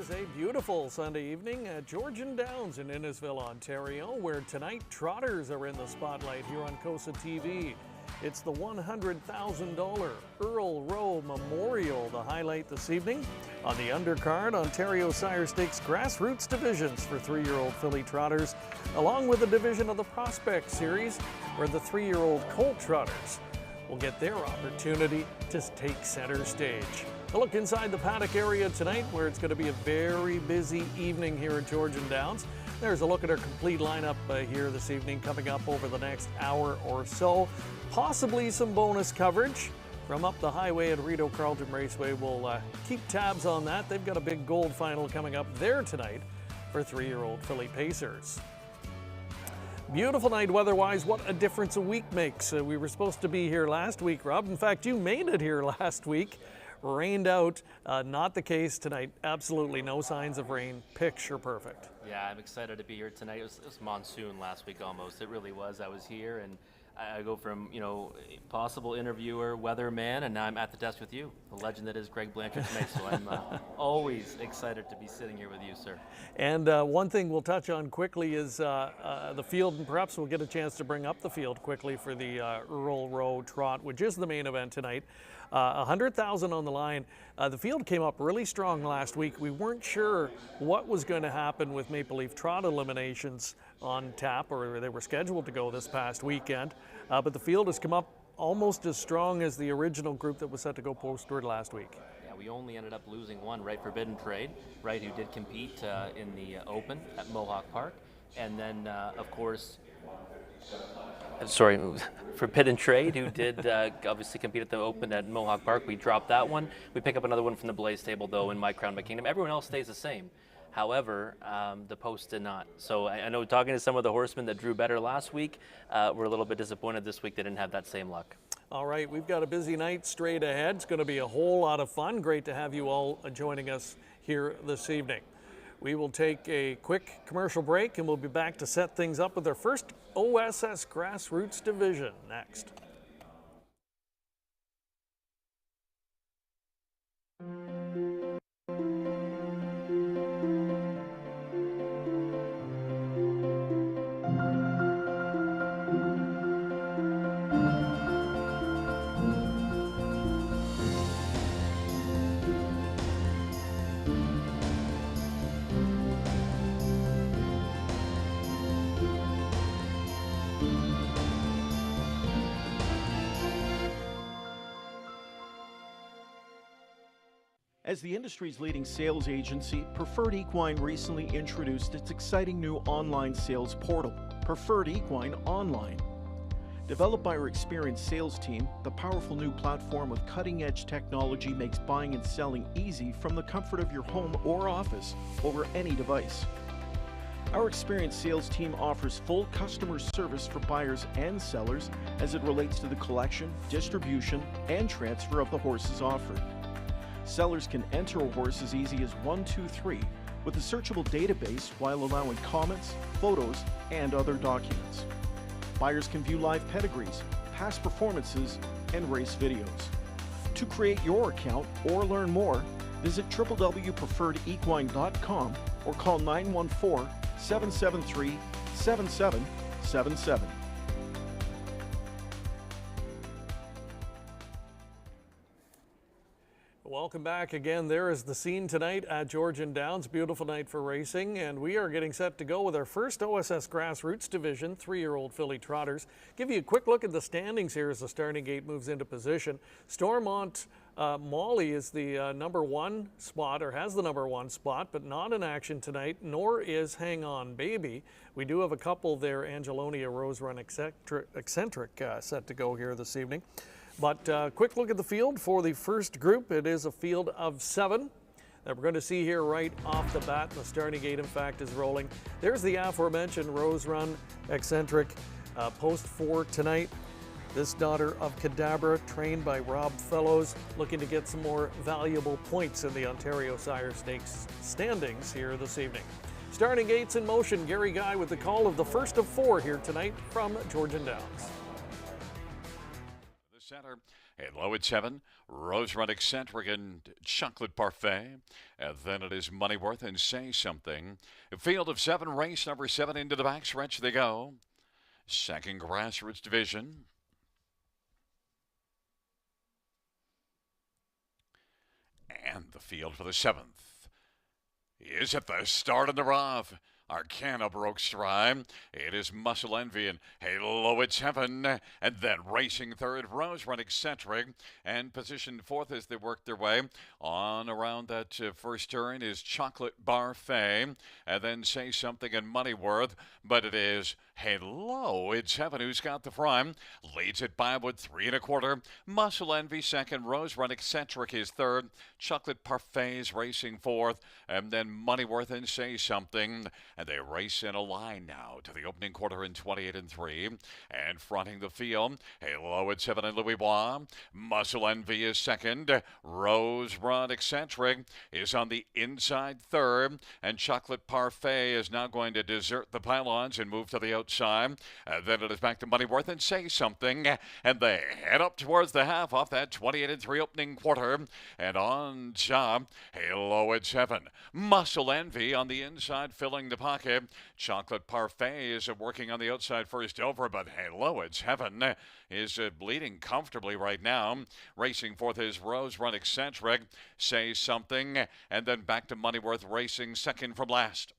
is a beautiful Sunday evening at Georgian Downs in Innisfil, Ontario, where tonight trotters are in the spotlight here on COSA-TV. It's the $100,000 Earl Rowe Memorial, the highlight this evening. On the undercard, Ontario Sire Stakes Grassroots divisions for 3-year-old filly trotters, along with a division of the Prospect Series, where the 3-year-old colt trotters will get their opportunity to take center stage. A look inside the paddock area tonight, where it's going to be a very busy evening here at Georgian Downs. There's a look at our complete lineup here this evening, coming up over the next hour or so. Possibly some bonus coverage from up the highway at Rideau Carleton Raceway. We'll keep tabs on that. They've got a big gold final coming up there tonight for 3-year-old filly pacers. Beautiful night weather-wise. What a difference a week makes. We were supposed to be here last week, Rob. In fact, you made it here last week. Rained out. Not the case tonight. Absolutely no signs of rain. Picture perfect. Yeah, I'm excited to be here tonight. It was monsoon last week almost. It really was. I was here, and I go from, possible interviewer, weatherman, and now I'm at the desk with you, the legend that is Greg Blanchard tonight. So I'm always excited to be sitting here with you, sir. And one thing we'll touch on quickly is the field, and perhaps we'll get a chance to bring up the field quickly for the Earl Rowe Trot, which is the main event tonight. $100,000 on the line. The field came up really strong last week. We weren't sure what was going to happen with Maple Leaf Trot eliminations on tap, or they were scheduled to go this past weekend. But the field has come up almost as strong as the original group that was set to go postward last week. Yeah, we only ended up losing one, Right Forbidden Trade, right, who did compete in the Open at Mohawk Park. And then, of course, Forbidden Trade, who did obviously compete at the Open at Mohawk Park. We dropped that one. We pick up another one from the Blaze Stable, though, in My Crown, My Kingdom. Everyone else stays the same. However, the post did not. So I know, talking to some of the horsemen that drew better last week, we're a little bit disappointed this week they didn't have that same luck. All right, we've got a busy night straight ahead. It's going to be a whole lot of fun. Great to have you all joining us here this evening. We will take a quick commercial break, and we'll be back to set things up with our first OSS Grassroots division next. As the industry's leading sales agency, Preferred Equine recently introduced its exciting new online sales portal, Preferred Equine Online. Developed by our experienced sales team, the powerful new platform with cutting-edge technology makes buying and selling easy from the comfort of your home or office over any device. Our experienced sales team offers full customer service for buyers and sellers as it relates to the collection, distribution, and transfer of the horses offered. Sellers can enter a horse as easy as 1, 2, 3 with a searchable database while allowing comments, photos, and other documents. Buyers can view live pedigrees, past performances, and race videos. To create your account or learn more, visit www.preferredequine.com or call 914-773-7777. Welcome back again. There is the scene tonight at Georgian Downs. Beautiful night for racing, and we are getting set to go with our first OSS Grassroots division, 3-year-old filly trotters. Give you a quick look at the standings here as the starting gate moves into position. Stormont Molly is the number 1 spot, or has the number 1 spot, but not in action tonight, nor is Hang On Baby. We do have a couple there, Angelonia Rose Run Eccentric set to go here this evening. But quick look at the field for the first group. It is a field of 7 that we're going to see here right off the bat. The starting gate, in fact, is rolling. There's the aforementioned Rose Run Eccentric, post 4 tonight. This daughter of Cadabra, trained by Rob Fellows, looking to get some more valuable points in the Ontario Sire Stakes standings here this evening. Starting gates in motion. Gary Guy with the call of the first of 4 here tonight from Georgian Downs. Center And low at 7, Rose Run Eccentric and Chocolate Parfait. And then it is Moneyworth and Say Something. A field of 7, race number 7 into the backstretch they go. Second Grassroots division. And the field for the 7th is at the start of the rough. Arcana broke stride. It is Muscle Envy and Halo at 7. And then racing third, Rose Run Eccentric. And positioned fourth as they work their way on around that first turn is Chocolate Parfait. And then Say Something and Moneyworth. But it is Halo at 7 who's got the prime. Leads it by with 3 1/4. Muscle Envy second. Rose Run Eccentric is third. Chocolate Parfait is racing fourth. And then Moneyworth and Say Something. And they race in a line now to the opening quarter in 28 3. And fronting the field, Halo at 7 and Louis Bois. Muscle Envy is second. Rose Run Eccentric is on the inside third. And Chocolate Parfait is now going to desert the pylons and move to the outside. Then it is back to Moneyworth and Say Something. And they head up towards the half off that 28 3 opening quarter. And on top, Halo at 7. Muscle Envy on the inside filling the pocket. Chocolate Parfait is working on the outside first over, but Halo at 7 is bleeding comfortably right now. Racing fourth is Rose Run Eccentric. Say Something, and then back to Moneyworth racing second from last.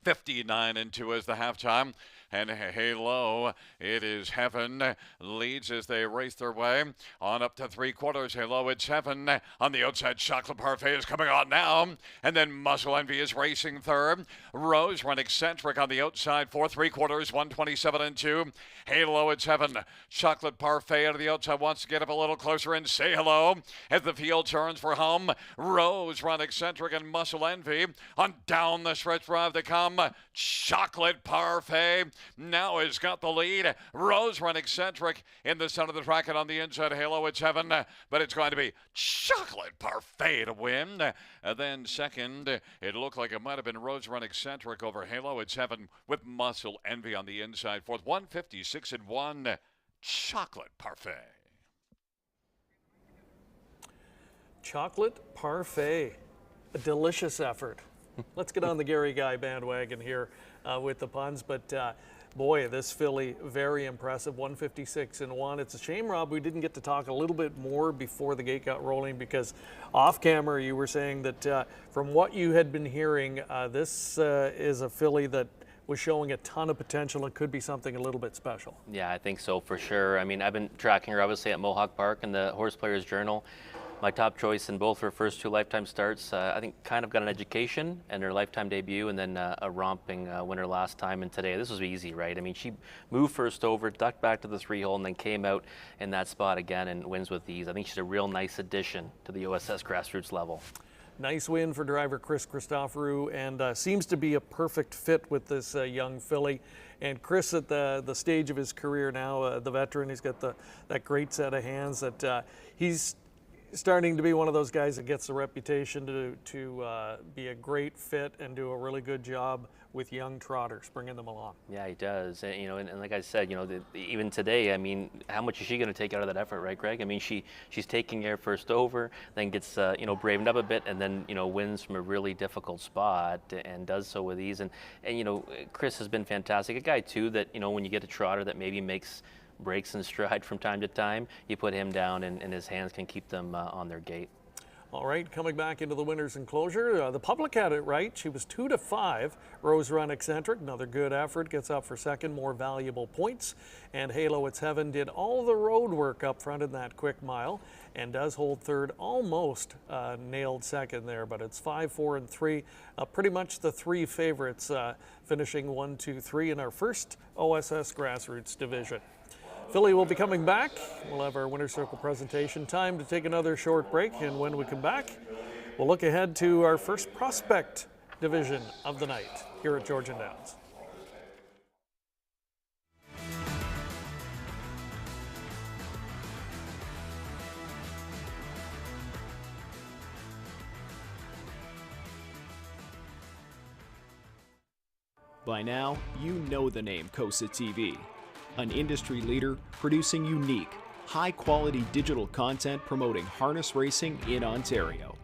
59 2 is the halftime. And Halo, it is Heaven, leads as they race their way on up to 3/4. Halo at 7. On the outside, Chocolate Parfait is coming on now. And then Muscle Envy is racing third. Rose Run Eccentric on the outside, 4 3/4, 127 2. Halo at 7. Chocolate Parfait out of the outside wants to get up a little closer and say hello as the field turns for home. Rose Run Eccentric and Muscle Envy on down the stretch drive to come. Chocolate Parfait now has got the lead. Rose Run Eccentric in the center of the track and on the inside, Halo at 7. But it's going to be Chocolate Parfait to win. And then second, it looked like it might have been Rose Run Eccentric over Halo at 7 with Muscle Envy on the inside. Fourth, 156 1. Chocolate Parfait. Chocolate Parfait. A delicious effort. Let's get on the Gary Guy bandwagon here with the puns. But boy, this filly, very impressive, 156 1. It's a shame, Rob, we didn't get to talk a little bit more before the gate got rolling, because off camera you were saying that from what you had been hearing, this is a filly that was showing a ton of potential. It could be something a little bit special. Yeah, I think so for sure. I mean, I've been tracking her obviously at Mohawk Park in the Horse Players Journal. My top choice in both her first 2 lifetime starts. I think kind of got an education and her lifetime debut, and then a romping winner last time. And today, this was easy, right? I mean, she moved first over, ducked back to the 3-hole, and then came out in that spot again and wins with ease. I think she's a real nice addition to the OSS Grassroots level. Nice win for driver Chris Christoforou, and seems to be a perfect fit with this young filly. And Chris, at the stage of his career now, the veteran, he's got that great set of hands that he's starting to be one of those guys that gets the reputation to be a great fit and do a really good job with young trotters, bringing them along. Yeah, he does. And, and like I said, even today, I mean, how much is she going to take out of that effort, right, Greg? I mean, she's taking air first over, then gets, bravened up a bit, and then, wins from a really difficult spot and does so with ease. And Chris has been fantastic. A guy, too, that, when you get a trotter that maybe makes breaks in stride from time to time, you put him down and his hands can keep them on their gait. All right, coming back into the winner's enclosure, the public had it right. She was 2 5. Rose Run Eccentric, another good effort, gets up for second, more valuable points. And Halo at 7 did all the road work up front in that quick mile and does hold third, almost nailed second there, but it's 5, 4, and 3. Pretty much the 3 favorites finishing 1, 2, 3 in our first OSS Grassroots division. Philly will be coming back. We'll have our Winner's Circle presentation. Time to take another short break, and when we come back, we'll look ahead to our first prospect division of the night here at Georgian Downs. By now, you know the name COSA-TV, an industry leader producing unique, high-quality digital content promoting harness racing in Ontario.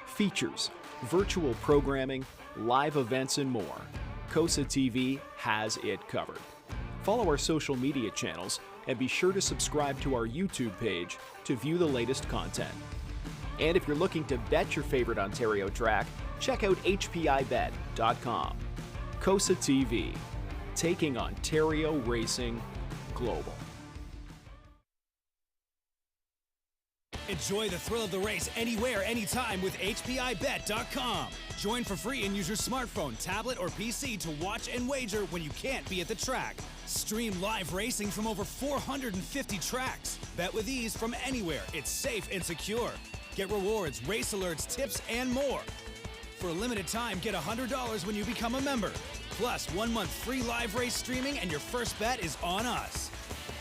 Features, virtual programming, live events, and more. COSA-TV has it covered. Follow our social media channels and be sure to subscribe to our YouTube page to view the latest content. And if you're looking to bet your favorite Ontario track, check out hpibet.com. COSA-TV, taking Ontario racing global. Enjoy the thrill of the race anywhere, anytime with hpibet.com. Join for free and use your smartphone, tablet, or PC to watch and wager when you can't be at the track. Stream live racing from over 450 tracks. Bet with ease from anywhere. It's safe and secure. Get rewards, race alerts, tips, and more. For a limited time, get $100 when you become a member. Plus, 1 month free live race streaming, and your first bet is on us.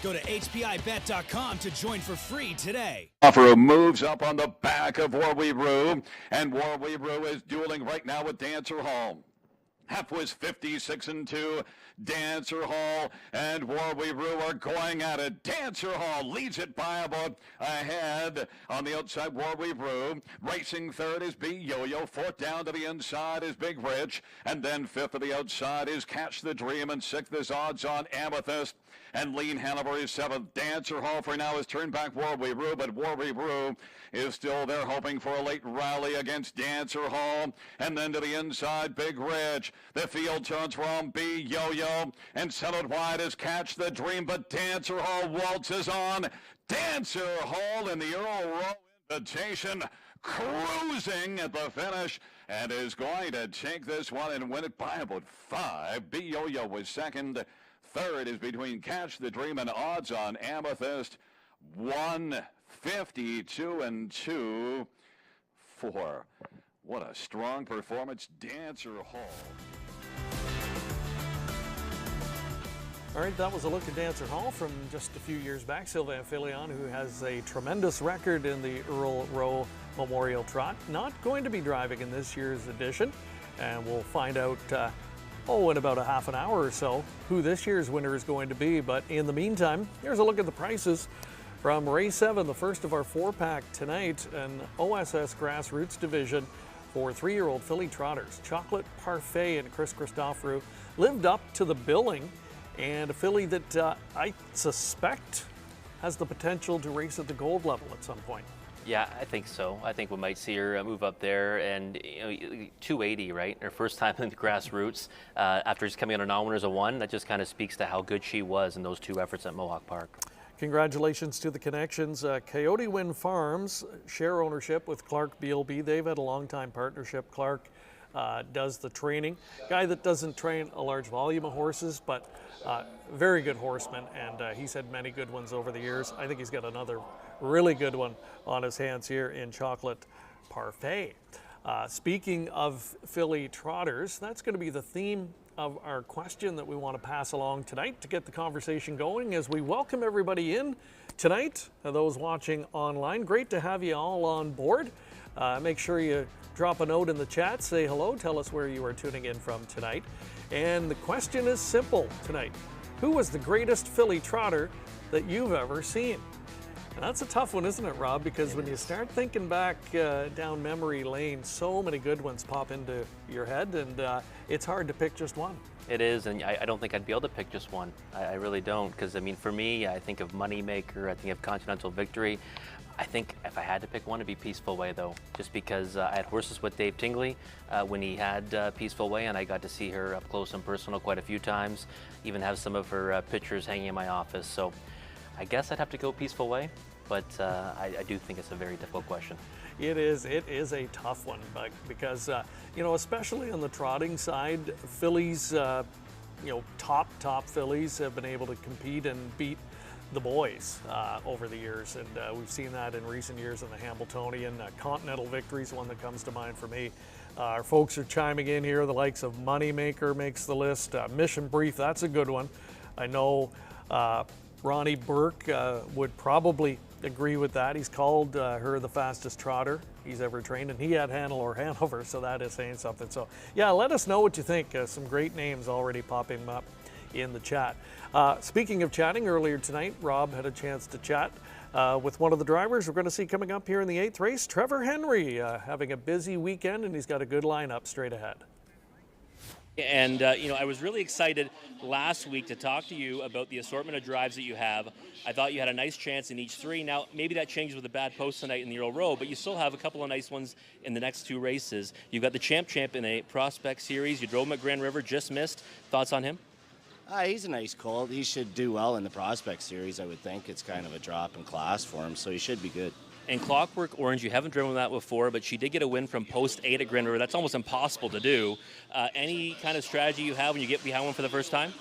Go to hpibet.com to join for free today. Offer moves up on the back of Warweebroo, and Warweebroo is dueling right now with Dancer Hall. Half was 56-2. Dancer Hall and Warweebroo are going at it. Dancer Hall leads it by about ahead on the outside. Warweebroo racing third is B Yo-Yo. Fourth down to the inside is Big Rich, and then fifth to the outside is Catch the Dream, and sixth is Odds on Amethyst. And Lean Hanover is seventh. Dancer Hall for now has turned back Warweebroo, but Warweebroo is still there hoping for a late rally against Dancer Hall. And then to the inside, Big Ridge. The field turns from B Yo-Yo and settled wide as Catch the Dream, but Dancer Hall waltzes on. Dancer Hall in the Earl Rowe Invitation, cruising at the finish, and is going to take this one and win it by about 5. B Yo-Yo was second. Third is between Catch the Dream and Odds on Amethyst. 152-2 for what a strong performance, Dancer Hall. All right, that was a look at Dancer Hall from just a few years back. Sylvain Filion, who has a tremendous record in the Earl Rowe Memorial Trot, not going to be driving in this year's edition, and we'll find out in about a half an hour or so who this year's winner is going to be. But in the meantime, here's a look at the prices from race 7, the first of our 4-pack tonight, an OSS Grassroots division for 3-year-old filly trotters. Chocolate Parfait and Chris Christoforou lived up to the billing, and a filly that I suspect has the potential to race at the gold level at some point. Yeah, I think so. I think we might see her move up there, and 280, right? Her first time in the Grassroots after just coming on a non-winners of 1. That just kind of speaks to how good she was in those 2 efforts at Mohawk Park. Congratulations to the connections. Coyote Wind Farms share ownership with Clark BLB. They've had a long-time partnership. Clark does the training. Guy that doesn't train a large volume of horses, but very good horseman, and he's had many good ones over the years. I think he's got another really good one on his hands here in Chocolate Parfait. Speaking of filly trotters, that's going to be the theme of our question that we want to pass along tonight to get the conversation going as we welcome everybody in tonight. Those watching online, great to have you all on board. Make sure you drop a note in the chat, say hello, tell us where you are tuning in from tonight. And the question is simple tonight. Who was the greatest filly trotter that you've ever seen? And that's a tough one, isn't it, Rob? Because when you start thinking back down memory lane, so many good ones pop into your head, and it's hard to pick just one. It is, and I don't think I'd be able to pick just one. I really don't, because, I mean, for me, I think of Moneymaker, I think of Continental Victory. I think if I had to pick one, it'd be Peaceful Way, though, just because I had horses with Dave Tingley when he had Peaceful Way, and I got to see her up close and personal quite a few times, even have some of her pictures hanging in my office. So I guess I'd have to go Peaceful Way, but I do think it's a very difficult question. It is a tough one, but because, especially on the trotting side, fillies, top fillies have been able to compete and beat the boys over the years, and we've seen that in recent years in the Hambletonian. Continental Victory's one that comes to mind for me. Our folks are chiming in here. The likes of Moneymaker makes the list. Mission Brief, that's a good one. I know Ronnie Burke would probably agree with that. He's called her the fastest trotter he's ever trained, and he had Hanover, so that is saying something. So yeah, let us know what you think. Some great names already popping up in the chat. Speaking of chatting, earlier tonight, Rob had a chance to chat with one of the drivers we're going to see coming up here in the 8th race, Trevor Henry, having a busy weekend, and he's got a good lineup straight ahead. And, I was really excited last week to talk to you about the assortment of drives that you have. I thought you had a nice chance in each three. Now, maybe that changes with a bad post tonight in the Earl Rowe, but you still have a couple of nice ones in the next two races. You've got the Champ in a Prospect Series. You drove him at Grand River, just missed. Thoughts on him? He's a nice colt. He should do well in the Prospect Series, I would think. It's kind of a drop in class for him, so he should be good. And Clockwork Orange, you haven't driven that before, but she did get a win from post 8 at Grand River. That's almost impossible to do. Any kind of strategy you have when you get behind one for the first time?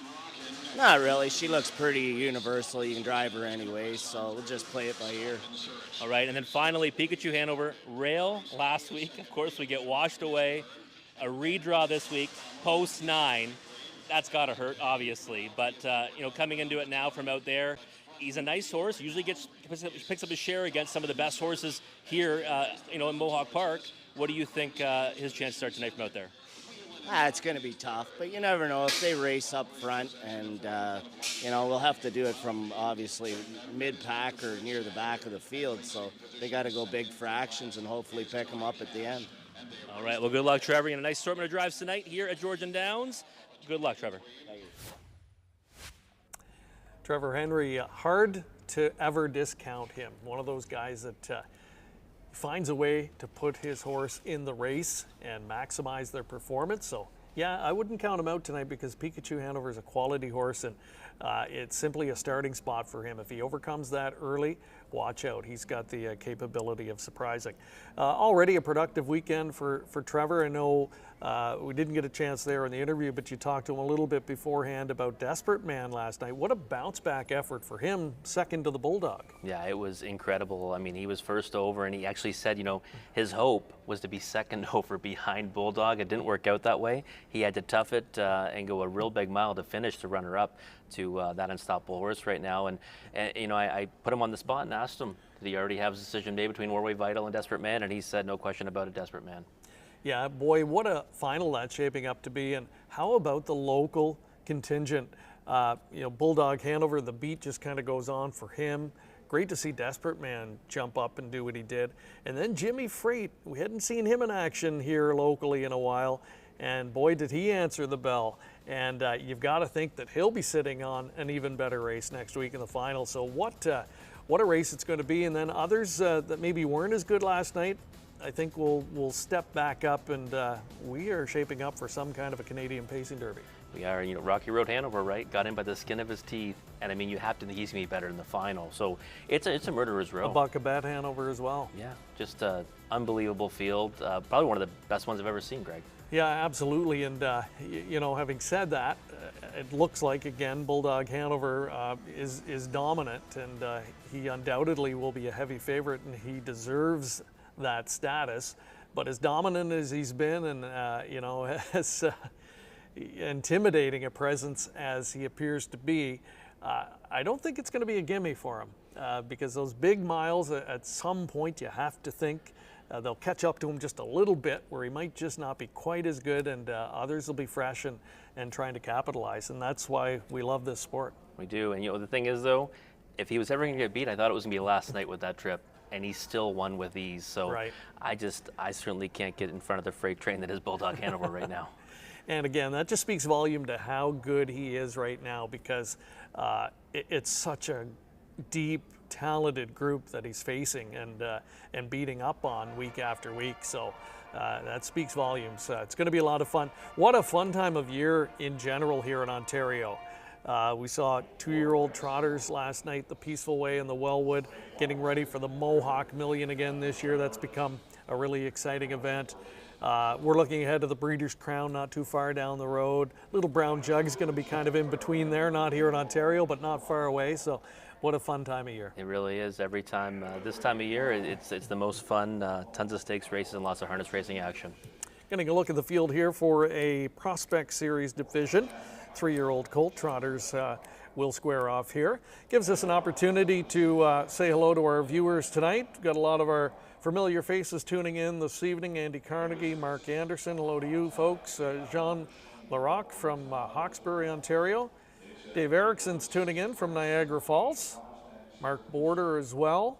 Not really. She looks pretty universal. You can drive her anyway, so we'll just play it by ear. All right, and then finally, Pikachu Hanover. Rail last week. Of course, we get washed away. A redraw this week, post 9. That's got to hurt, obviously. But, coming into it now from out there, he's a nice horse. Usually picks up his share against some of the best horses here, in Mohawk Park. What do you think his chance start tonight from out there? It's going to be tough, but you never know. If they race up front and, we'll have to do it from, obviously, mid-pack or near the back of the field. So they got to go big fractions and hopefully pick them up at the end. All right, well, good luck, Trevor. You got a nice assortment of drives tonight here at Georgian Downs. Good luck, Trevor. Thank you. Trevor Henry, hard to ever discount him. One of those guys that finds a way to put his horse in the race and maximize their performance. So, yeah, I wouldn't count him out tonight because Pikachu Hanover is a quality horse, and it's simply a starting spot for him. If he overcomes that early, watch out. He's got the capability of surprising. Already a productive weekend for Trevor. I know we didn't get a chance there in the interview, but you talked to him a little bit beforehand about Desperate Man last night. What a bounce-back effort for him, second to the Bulldog. Yeah, it was incredible. I mean, he was first over, and he actually said, his hope was to be second over behind Bulldog. It didn't work out that way. He had to tough it and go a real big mile to finish to runner up to that unstoppable horse right now. And I put him on the spot and asked him, did he already have his decision made between Warway Vital and Desperate Man? And he said, no question about it, Desperate Man. Yeah, boy, what a final that's shaping up to be. And how about the local contingent? Bulldog Hanover, the beat just kind of goes on for him. Great to see Desperate Man jump up and do what he did. And then Jimmy Freight, we hadn't seen him in action here locally in a while. And boy, did he answer the bell. And you've got to think that he'll be sitting on an even better race next week in the final. So what a race it's going to be. And then others that maybe weren't as good last night, I think we'll step back up, and we are shaping up for some kind of a Canadian pacing derby. We are, Rocky Road Hanover, right? Got in by the skin of his teeth, and I mean, you have to think he's gonna be better in the final. So it's a murderer's row. A buck of bet Hanover as well. Yeah, just an unbelievable field. Probably one of the best ones I've ever seen, Greg. Yeah, absolutely. And having said that, it looks like again Bulldog Hanover is dominant, and he undoubtedly will be a heavy favorite, and he deserves that status. But as dominant as he's been, and as intimidating a presence as he appears to be, I don't think it's going to be a gimme for him, because those big miles, at some point you have to think they'll catch up to him just a little bit, where he might just not be quite as good, and others will be fresh and trying to capitalize. And that's why we love this sport. We do. And the thing is, though, if he was ever going to get beat, I thought it was going to be last night with that trip. And he still won with ease. So right. I certainly can't get in front of the freight train that is Bulldog Hanover right now. And again, that just speaks volume to how good he is right now, because it's such a deep, talented group that he's facing and beating up on week after week. So that speaks volumes. It's going to be a lot of fun. What a fun time of year in general here in Ontario. We saw 2-year-old trotters last night the Peaceful Way in the Wellwood, getting ready for the Mohawk Million again this year. That's become a really exciting event. We're looking ahead to the Breeders' Crown not too far down the road. Little Brown Jug is going to be kind of in between there, not here in Ontario, but not far away. So what a fun time of year. It really is. Every time, this time of year, it's the most fun. Tons of stakes races and lots of harness racing action. Getting a look at the field here for a Prospect Series division. 3-year-old colt trotters will square off here. Gives us an opportunity to say hello to our viewers tonight. We've got a lot of our familiar faces tuning in this evening. Andy Carnegie, Mark Anderson, hello to you folks. Jean Larocque from Hawkesbury, Ontario. Dave Erickson's tuning in from Niagara Falls. Mark Border as well.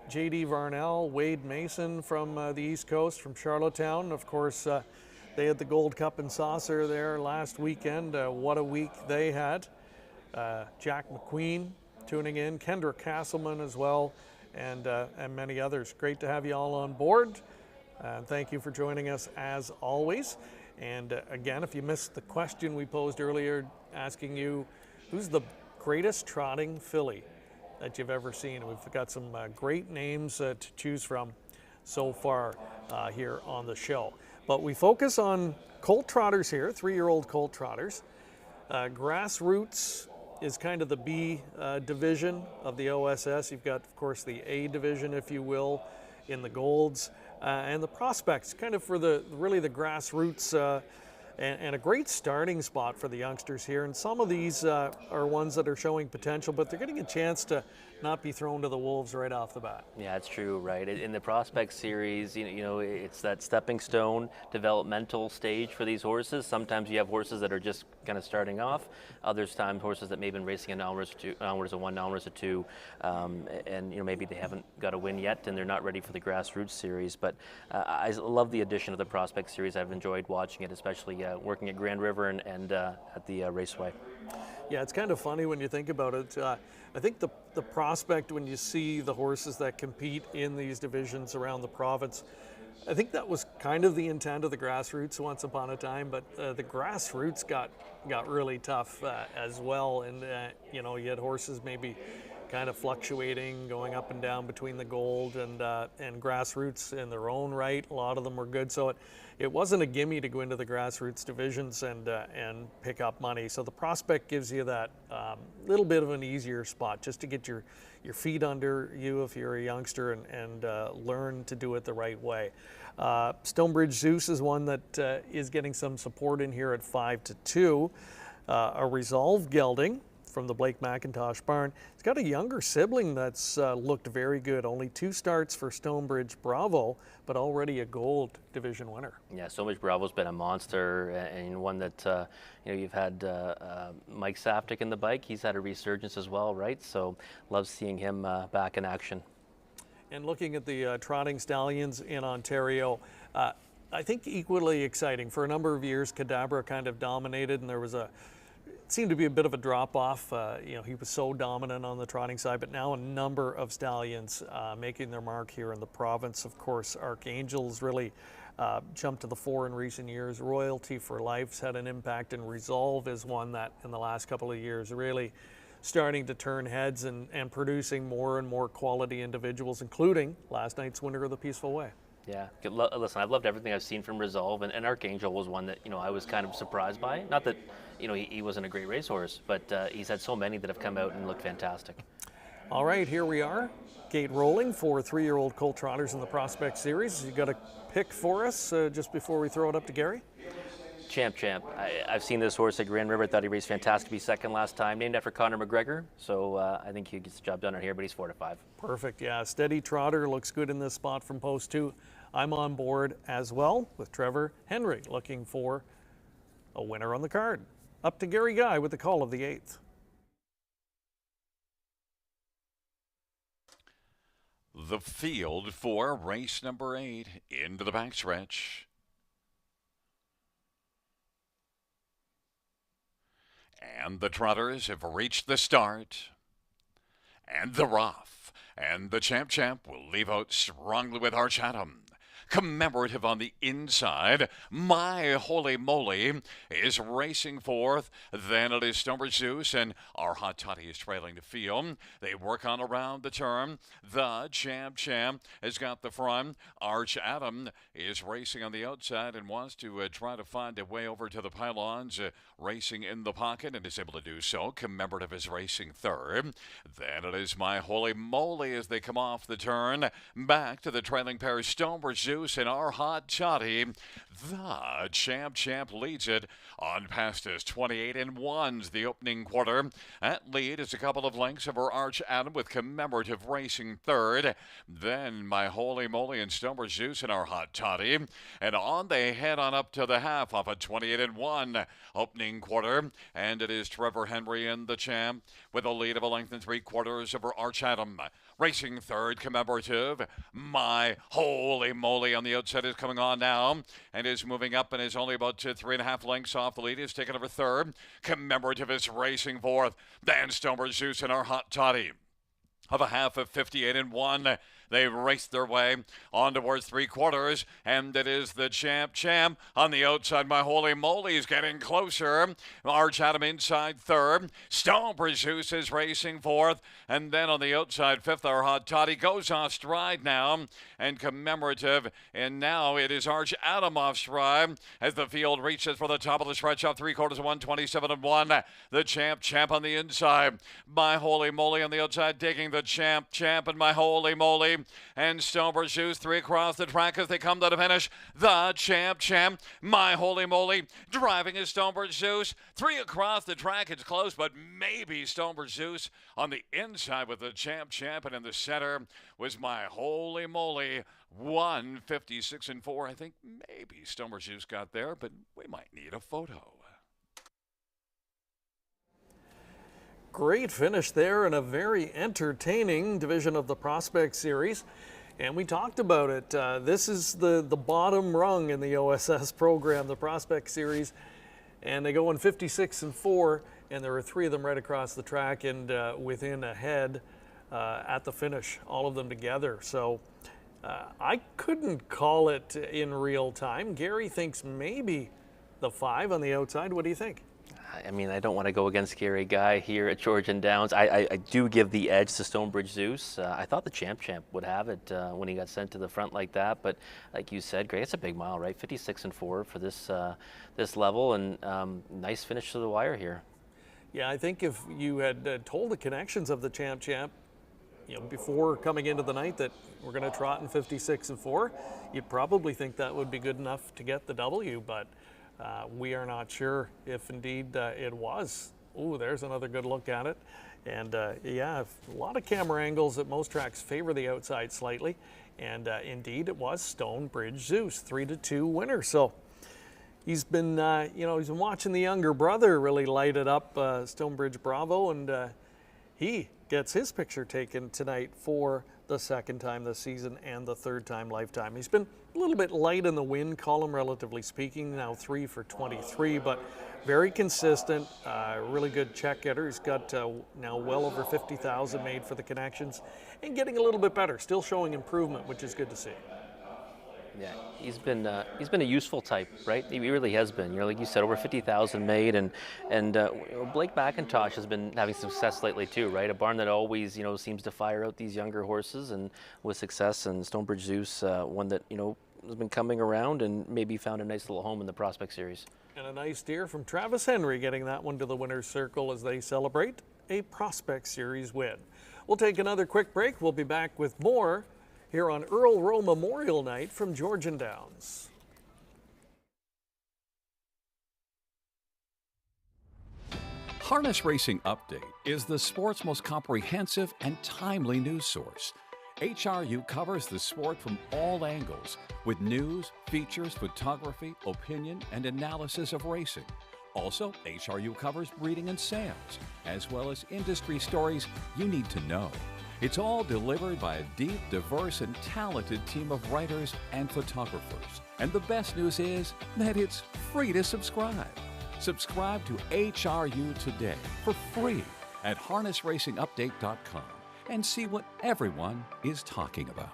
J.D. Varnell, Wade Mason from the East Coast, from Charlottetown. Of course, they had the Gold Cup and Saucer there last weekend. What a week they had. Jack McQueen tuning in, Kendra Castleman as well, and many others. Great to have you all on board. Thank you for joining us as always. And again, if you missed the question we posed earlier, asking you, who's the greatest trotting filly that you've ever seen? We've got some great names to choose from so far here on the show. But we focus on colt trotters here, 3-year-old colt trotters. Grassroots is kind of the B division of the OSS. You've got, of course, the A division, if you will, in the golds. And the prospects, kind of for really the grassroots, and a great starting spot for the youngsters here. And some of these are ones that are showing potential, but they're getting a chance to not be thrown to the wolves right off the bat. Yeah, it's true, right? In the prospect series, you know, it's that stepping stone developmental stage for these horses. Sometimes you have horses that are just kind of starting off. Others times horses that may have been racing an hours or one hours or two, and you know, maybe they haven't got a win yet and they're not ready for the Grassroots series. But I love the addition of the prospect series. I've enjoyed watching it, especially working at Grand River and at the Raceway. Yeah, it's kind of funny when you think about it. I think the prospect, when you see the horses that compete in these divisions around the province, I think that was kind of the intent of the Grassroots once upon a time, but the Grassroots got really tough as well. And, you know, you had horses maybe kind of fluctuating, going up and down between the gold and Grassroots in their own right. A lot of them were good. So it wasn't a gimme to go into the Grassroots divisions and pick up money. So the prospect gives you that little bit of an easier spot just to get your feet under you if you're a youngster and learn to do it the right way. Stonebridge Zeus is one that is getting some support in here at 5-2. A Resolve gelding from the Blake McIntosh barn. He's got a younger sibling that's looked very good. Only 2 starts for Stonebridge Bravo, but already a gold division winner. Yeah, Stonebridge Bravo's been a monster, and one that you know, you've had Mike Saftik in the bike. He's had a resurgence as well, right? So love seeing him back in action. And looking at the trotting stallions in Ontario, I think equally exciting. For a number of years, Cadabra kind of dominated, and there was seemed to be a bit of a drop-off. You know, he was so dominant on the trotting side, but now a number of stallions making their mark here in the province. Of course, Archangel's really jumped to the fore in recent years. Royalty for Life's had an impact, and Resolve is one that in the last couple of years really starting to turn heads and producing more and more quality individuals, including last night's winner of the Peaceful Way. Yeah, listen, I've loved everything I've seen from Resolve, and Archangel was one that, you know, I was kind of surprised by. Not that, you know, he wasn't a great racehorse, but he's had so many that have come out and looked fantastic. All right, here we are, gate rolling for 3-year-old colt trotters in the Prospect Series. You got a pick for us just before we throw it up to Gary? Champ. I've seen this horse at Grand River. I thought he raced fantastic to be second last time. Named after Conor McGregor, so I think he gets the job done right here, but he's 4-5. Perfect, yeah. Steady trotter, looks good in this spot from post 2. I'm on board as well with Trevor Henry, looking for a winner on the card. Up to Gary Guy with the call of the 8th. The field for race number 8 into the backstretch. And the trotters have reached the start. And the Rough and the Champ will leave out strongly with Arch Adam. Commemorative on the inside. My Holy Moly is racing forth. Then it is Stonebridge Zeus, and our Hot Toddy is trailing the field. They work on around the turn. The Champ has got the front. Arch Adam is racing on the outside and wants to try to find a way over to the pylons, racing in the pocket, and is able to do so. Commemorative is racing third. Then it is My Holy Moly as they come off the turn. Back to the trailing pair, Stonebridge Zeus Zeus and our hot toddy. The champ leads it on past his 28-1's the opening quarter. That lead is a couple of lengths over Arch Adam with Commemorative racing third. Then My Holy Moly and Stonebridge Zeus and our hot toddy. And on they head on up to the half off a 28-1 opening quarter. And it is Trevor Henry in the champ with a lead of a length and 3/4 over Arch Adam. Racing third, Commemorative. My Holy Moly on the outside is coming on now and is moving up and is only about 3.5 lengths off the lead. Is taken over third. Commemorative is racing fourth. Then Stonebridge Zeus and our hot toddy of a half of 58-1. They raced their way on towards 3/4, and it is the champ on the outside. My Holy Moly is getting closer. Arch Adam inside third. Stonebridge Zeus is racing fourth, and then on the outside fifth, our hot toddy goes off stride now, and Commemorative, and now it is Arch Adam off stride as the field reaches for the top of the stretch off 3/4 of 127-1. The champ on the inside. My Holy Moly on the outside taking the champ, and My Holy Moly. And Stonebridge Zeus 3 across the track as they come to the finish. The champ, My Holy Moly, driving is Stonebridge Zeus. 3 across the track, it's close, but maybe Stonebridge Zeus on the inside with the champ, and in the center was My Holy Moly. 1:56-4. I think maybe Stonebridge Zeus got there, but we might need a photo. Great finish there in a very entertaining division of the Prospect Series. And we talked about it. This is the bottom rung in the OSS program, the Prospect Series. And they go in 56-4, and there are 3 of them right across the track and within a head at the finish, all of them together. So I couldn't call it in real time. Gary thinks maybe the 5 on the outside. What do you think? I mean, I don't want to go against Gary Guy here at Georgian Downs. I do give the edge to Stonebridge Zeus. I thought the champ would have it when he got sent to the front like that. But like you said, Greg, it's a big mile, right? 56-4 for this level, and nice finish to the wire here. Yeah, I think if you had told the connections of the champ, before coming into the night that we're going to trot in 56-4, you'd probably think that would be good enough to get the W, but we are not sure if indeed it was. Ooh, there's another good look at it. And yeah, a lot of camera angles at most tracks favor the outside slightly. And indeed it was Stonebridge Zeus, 3-2 winner. So he's been, he's been watching the younger brother really light it up, Stonebridge Bravo, and he gets his picture taken tonight for the 2nd time this season and the 3rd time lifetime. He's been a little bit light in the win column, relatively speaking, now 3 for 23, but very consistent, really good check getter. He's got now well over 50,000 made for the connections and getting a little bit better, still showing improvement, which is good to see. Yeah, he's been a useful type, right? He really has been. Like you said, over 50,000 made, and Blake McIntosh has been having success lately too, right? A barn that always seems to fire out these younger horses and with success. And Stonebridge Zeus, one that has been coming around and maybe found a nice little home in the Prospect Series. And a nice steer from Travis Henry, getting that one to the winner's circle as they celebrate a Prospect Series win. We'll take another quick break. We'll be back with more here on Earl Rowe Memorial Night from Georgian Downs. Harness Racing Update is the sport's most comprehensive and timely news source. HRU covers the sport from all angles with news, features, photography, opinion, and analysis of racing. Also, HRU covers breeding and sales, as well as industry stories you need to know. It's all delivered by a deep, diverse, and talented team of writers and photographers. And the best news is that it's free to subscribe. Subscribe to HRU today for free at harnessracingupdate.com and see what everyone is talking about.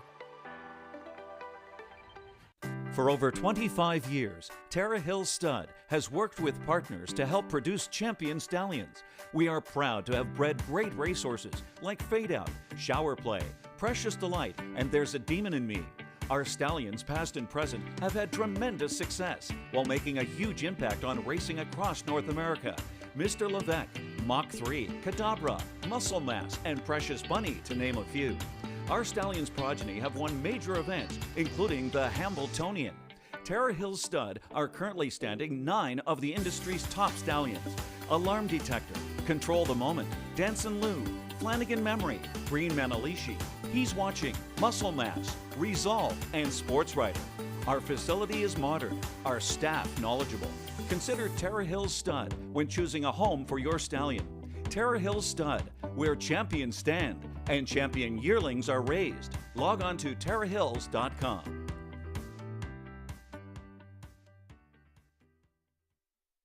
For over 25 years, Tara Hill Stud has worked with partners to help produce champion stallions. We are proud to have bred great racehorses like Fade Out, Shower Play, Precious Delight, and There's a Demon in Me. Our stallions, past and present, have had tremendous success while making a huge impact on racing across North America. Mr. Levesque, Mach 3, Cadabra, Muscle Mass, and Precious Bunny, to name a few. Our Stallions progeny have won major events, including the Hambletonian. Tara Hills Stud are currently standing 9 of the industry's top stallions. Alarm Detector, Control the Moment, Danson Lou, Flanagan Memory, Green Manalishi, He's Watching, Muscle Mass, Resolve, and Sports Writer. Our facility is modern, our staff knowledgeable. Consider Tara Hills Stud when choosing a home for your stallion. Tara Hills Stud, where champions stand and champion yearlings are raised. Log on to tarahills.com.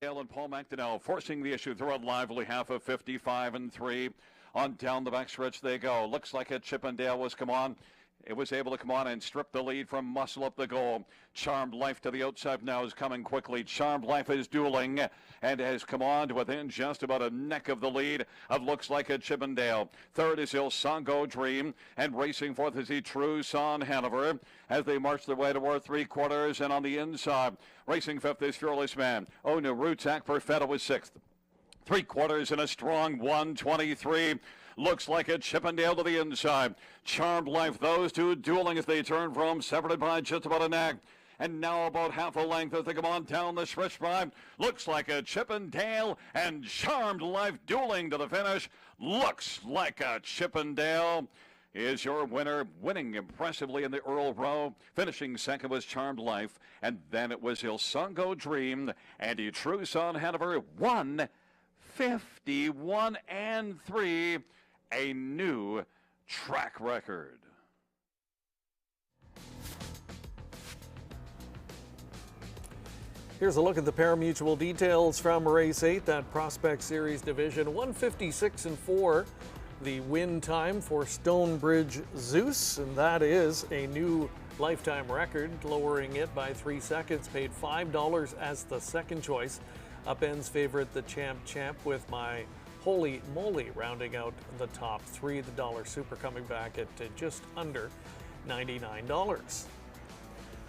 Dale and Paul McDonnell forcing the issue through a lively half of 55-3. On down the backstretch they go. Looks like a Chippendale was come on. It was able to come on and strip the lead from Muscle up the goal. Charmed Life to the outside now is coming quickly. Charmed Life is dueling and has come on to within just about a neck of the lead of Looks Like a Chippendale. Third is Il Sango Dream, and racing fourth is the True Son Hanover as they march their way toward three quarters. And on the inside, racing fifth is Fearless Man. Oh, Narutak Perfetta was sixth. Three quarters and a strong 1:23. Looks Like a Chippendale to the inside. Charmed Life, those two dueling as they turn from, separated by just about a neck. And now about half a length as they come on down the stretch by. Looks Like a Chippendale and Charmed Life dueling to the finish. Looks Like a Chippendale is your winner, winning impressively in the Earl Rowe. Finishing second was Charmed Life, and then it was Il Sango Dream and a True Son Hanover 1:51-3. A new track record. Here's a look at the pari-mutuel details from race 8, that Prospect Series division. 1:56-4, the win time for Stonebridge Zeus, and that is a new lifetime record, lowering it by 3 seconds. Paid $5 as the second choice. Upend's favorite, the Champ, with my Holy Moly rounding out the top three. The Dollar Super coming back at just under $99.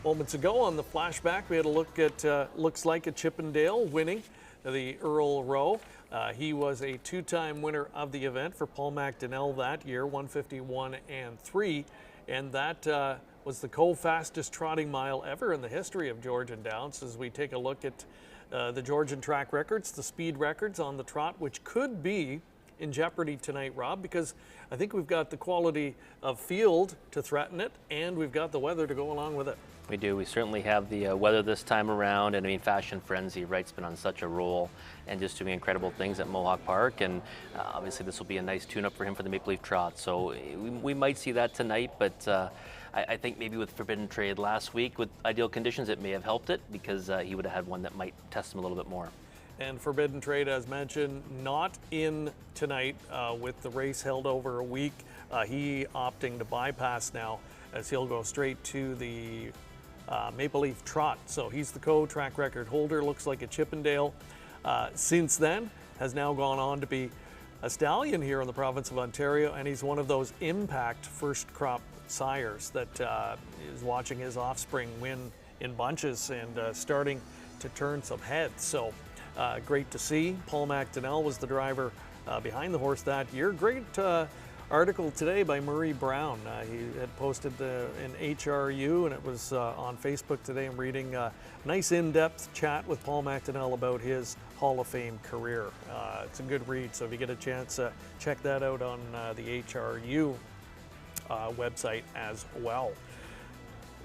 Moments ago on the flashback, we had a look at Looks Like a Chippendale winning the Earl Rowe. He was a two-time winner of the event for Paul McDonnell that year, 1:51-3, and that was the co-fastest trotting mile ever in the history of Georgian Downs. As we take a look at the Georgian track records, the speed records on the trot, which could be in jeopardy tonight, Rob, because I think we've got the quality of field to threaten it, and we've got the weather to go along with it. We do. We certainly have the weather this time around, and I mean, Fashion Frenzy, right's been on such a roll and just doing incredible things at Mohawk Park, and obviously this will be a nice tune-up for him for the Maple Leaf Trot, so we might see that tonight, but I think maybe with Forbidden Trade last week with ideal conditions, it may have helped it because he would have had one that might test him a little bit more. And Forbidden Trade, as mentioned, not in tonight with the race held over a week. He opting to bypass now as he'll go straight to the Maple Leaf Trot. So he's the co-track record holder. Looks Like a Chippendale. Since then, has now gone on to be a stallion here in the province of Ontario, and he's one of those impact first crop sires that is watching his offspring win in bunches and starting to turn some heads. So great to see. Paul McDonnell was the driver behind the horse that year. Great article today by Murray Brown. He had posted an HRU, and it was on Facebook today. I'm reading a nice in-depth chat with Paul McDonnell about his Hall of Fame career. It's a good read, so if you get a chance, check that out on the HRU website as well.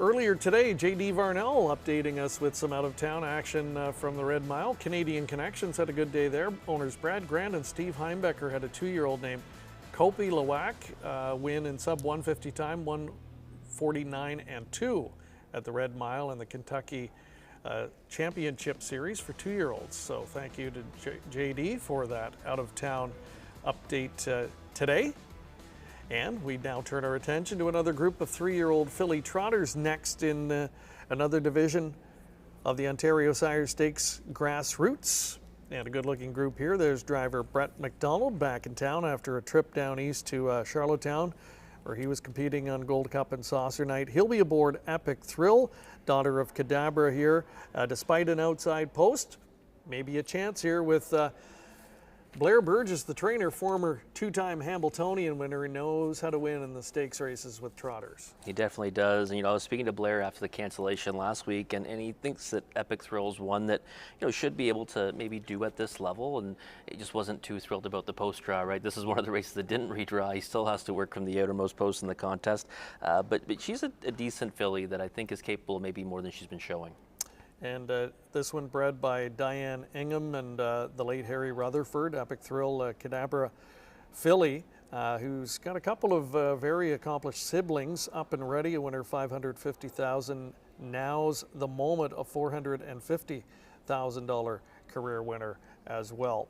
Earlier today, J.D. Varnell updating us with some out-of-town action from the Red Mile. Canadian Connections had a good day there. Owners Brad Grant and Steve Heimbecker had a 2-year-old named Kopi Lawak win in sub 150 time, 1:49-2 at the Red Mile in the Kentucky Championship Series for 2-year-olds. So thank you to JD for that out-of-town update today. And we now turn our attention to another group of 3-year-old filly trotters next in another division of the Ontario Sire Stakes Grassroots. And a good-looking group here. There's driver Brett McDonald back in town after a trip down east to Charlottetown, where he was competing on Gold Cup and Saucer Night. He'll be aboard Epic Thrill, daughter of Cadabra here. Despite an outside post, maybe a chance here with Blair Burgess, the trainer, former two-time Hambletonian winner, knows how to win in the stakes races with trotters. He definitely does. And, I was speaking to Blair after the cancellation last week, and he thinks that Epic Thrill's one that, should be able to maybe do at this level, and he just wasn't too thrilled about the post draw, right? This is one of the races that didn't redraw. He still has to work from the outermost post in the contest. But she's a decent filly that I think is capable of maybe more than she's been showing. And this one bred by Diane Ingham and the late Harry Rutherford, Epic Thrill Cadabra filly, who's got a couple of very accomplished siblings up and ready. A winner $550,000. Now's the moment, a $450,000 career winner as well.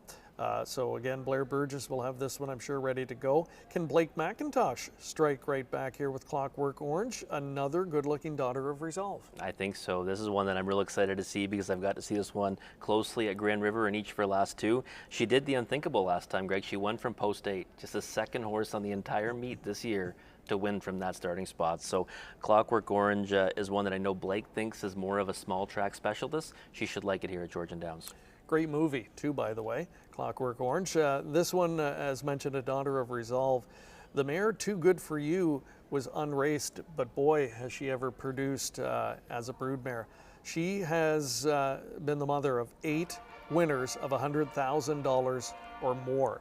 So again, Blair Burgess will have this one, I'm sure, ready to go. Can Blake McIntosh strike right back here with Clockwork Orange? Another good-looking daughter of Resolve. I think so. This is one that I'm real excited to see because I've got to see this one closely at Grand River in each of her last two. She did the unthinkable last time, Greg. She won from post 8, just the second horse on the entire meet this year to win from that starting spot. So Clockwork Orange is one that I know Blake thinks is more of a small track specialist. She should like it here at Georgian Downs. Great movie, too, by the way, Clockwork Orange. This one, as mentioned, a daughter of Resolve. The mare, Too Good For You, was unraced, but boy, has she ever produced as a broodmare. She has been the mother of 8 winners of $100,000 or more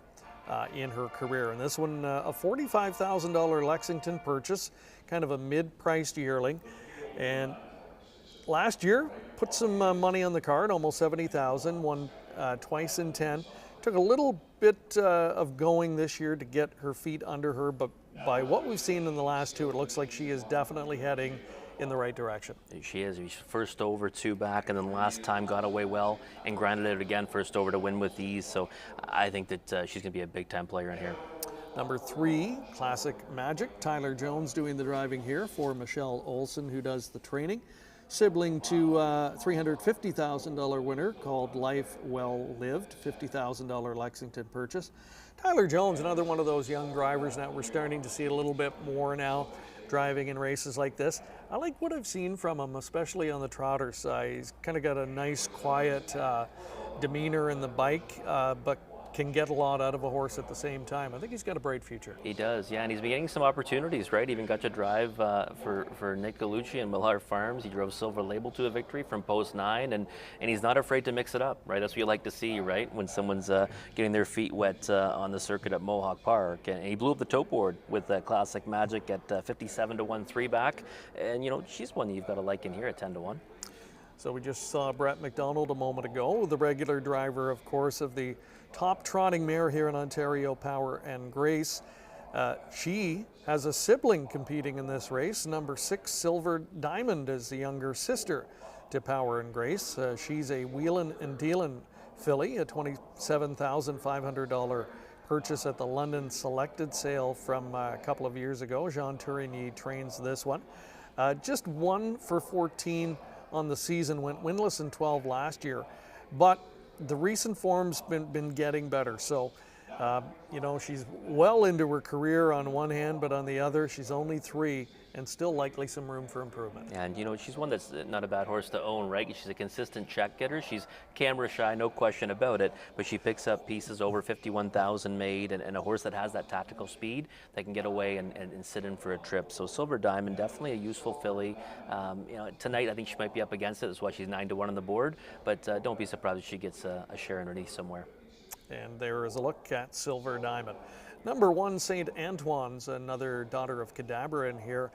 in her career. And this one, a $45,000 Lexington purchase, kind of a mid-priced yearling. And last year, put some money on the card, almost $70,000, won twice in 10. Took a little bit of going this year to get her feet under her, but by what we've seen in the last 2, it looks like she is definitely heading in the right direction. She is. She's first over, 2 back, and then last time got away well and grinded it again, first over to win with ease. So I think that she's going to be a big-time player in here. Number 3, Classic Magic. Tyler Jones doing the driving here for Michelle Olson, who does the training. Sibling to $350,000 winner called Life Well Lived, $50,000 Lexington purchase. Tyler Jones, another one of those young drivers that we're starting to see a little bit more now driving in races like this. I like what I've seen from him, especially on the trotter side. He's kind of got a nice, quiet demeanor in the bike, but can get a lot out of a horse at the same time. I think he's got a bright future. He does, yeah, and he's been getting some opportunities, right? Even got to drive for Nick Gallucci and Millar Farms. He drove Silver Label to a victory from post 9, and he's not afraid to mix it up, right? That's what you like to see, right? When someone's getting their feet wet on the circuit at Mohawk Park. And he blew up the tote board with Classic Magic at 57 to 1 3 back. And, she's one that you've got to like in here at 10 to 1. So we just saw Brett McDonald a moment ago, the regular driver, of course, of the top trotting mare here in Ontario, Power and Grace. She has a sibling competing in this race. Number 6, Silver Diamond, is the younger sister to Power and Grace. She's a wheelin' and dealin' filly, a $27,500 purchase at the London Selected sale from a couple of years ago. Jean Tourigny trains this one. Just 1 for 14 on the season, went winless in 12 last year, but the recent form's been getting better. So, she's well into her career on one hand, but on the other, she's only 3 and still likely some room for improvement. And, she's one that's not a bad horse to own, right? She's a consistent check getter. She's camera shy, no question about it, but she picks up pieces over 51,000 made and a horse that has that tactical speed that can get away and sit in for a trip. So Silver Diamond, definitely a useful filly. Tonight I think she might be up against it. That's why she's 9 to 1 on the board, but don't be surprised if she gets a share underneath somewhere. And there is a look at Silver Diamond. Number 1, St. Antoine's, another daughter of Cadabra in here.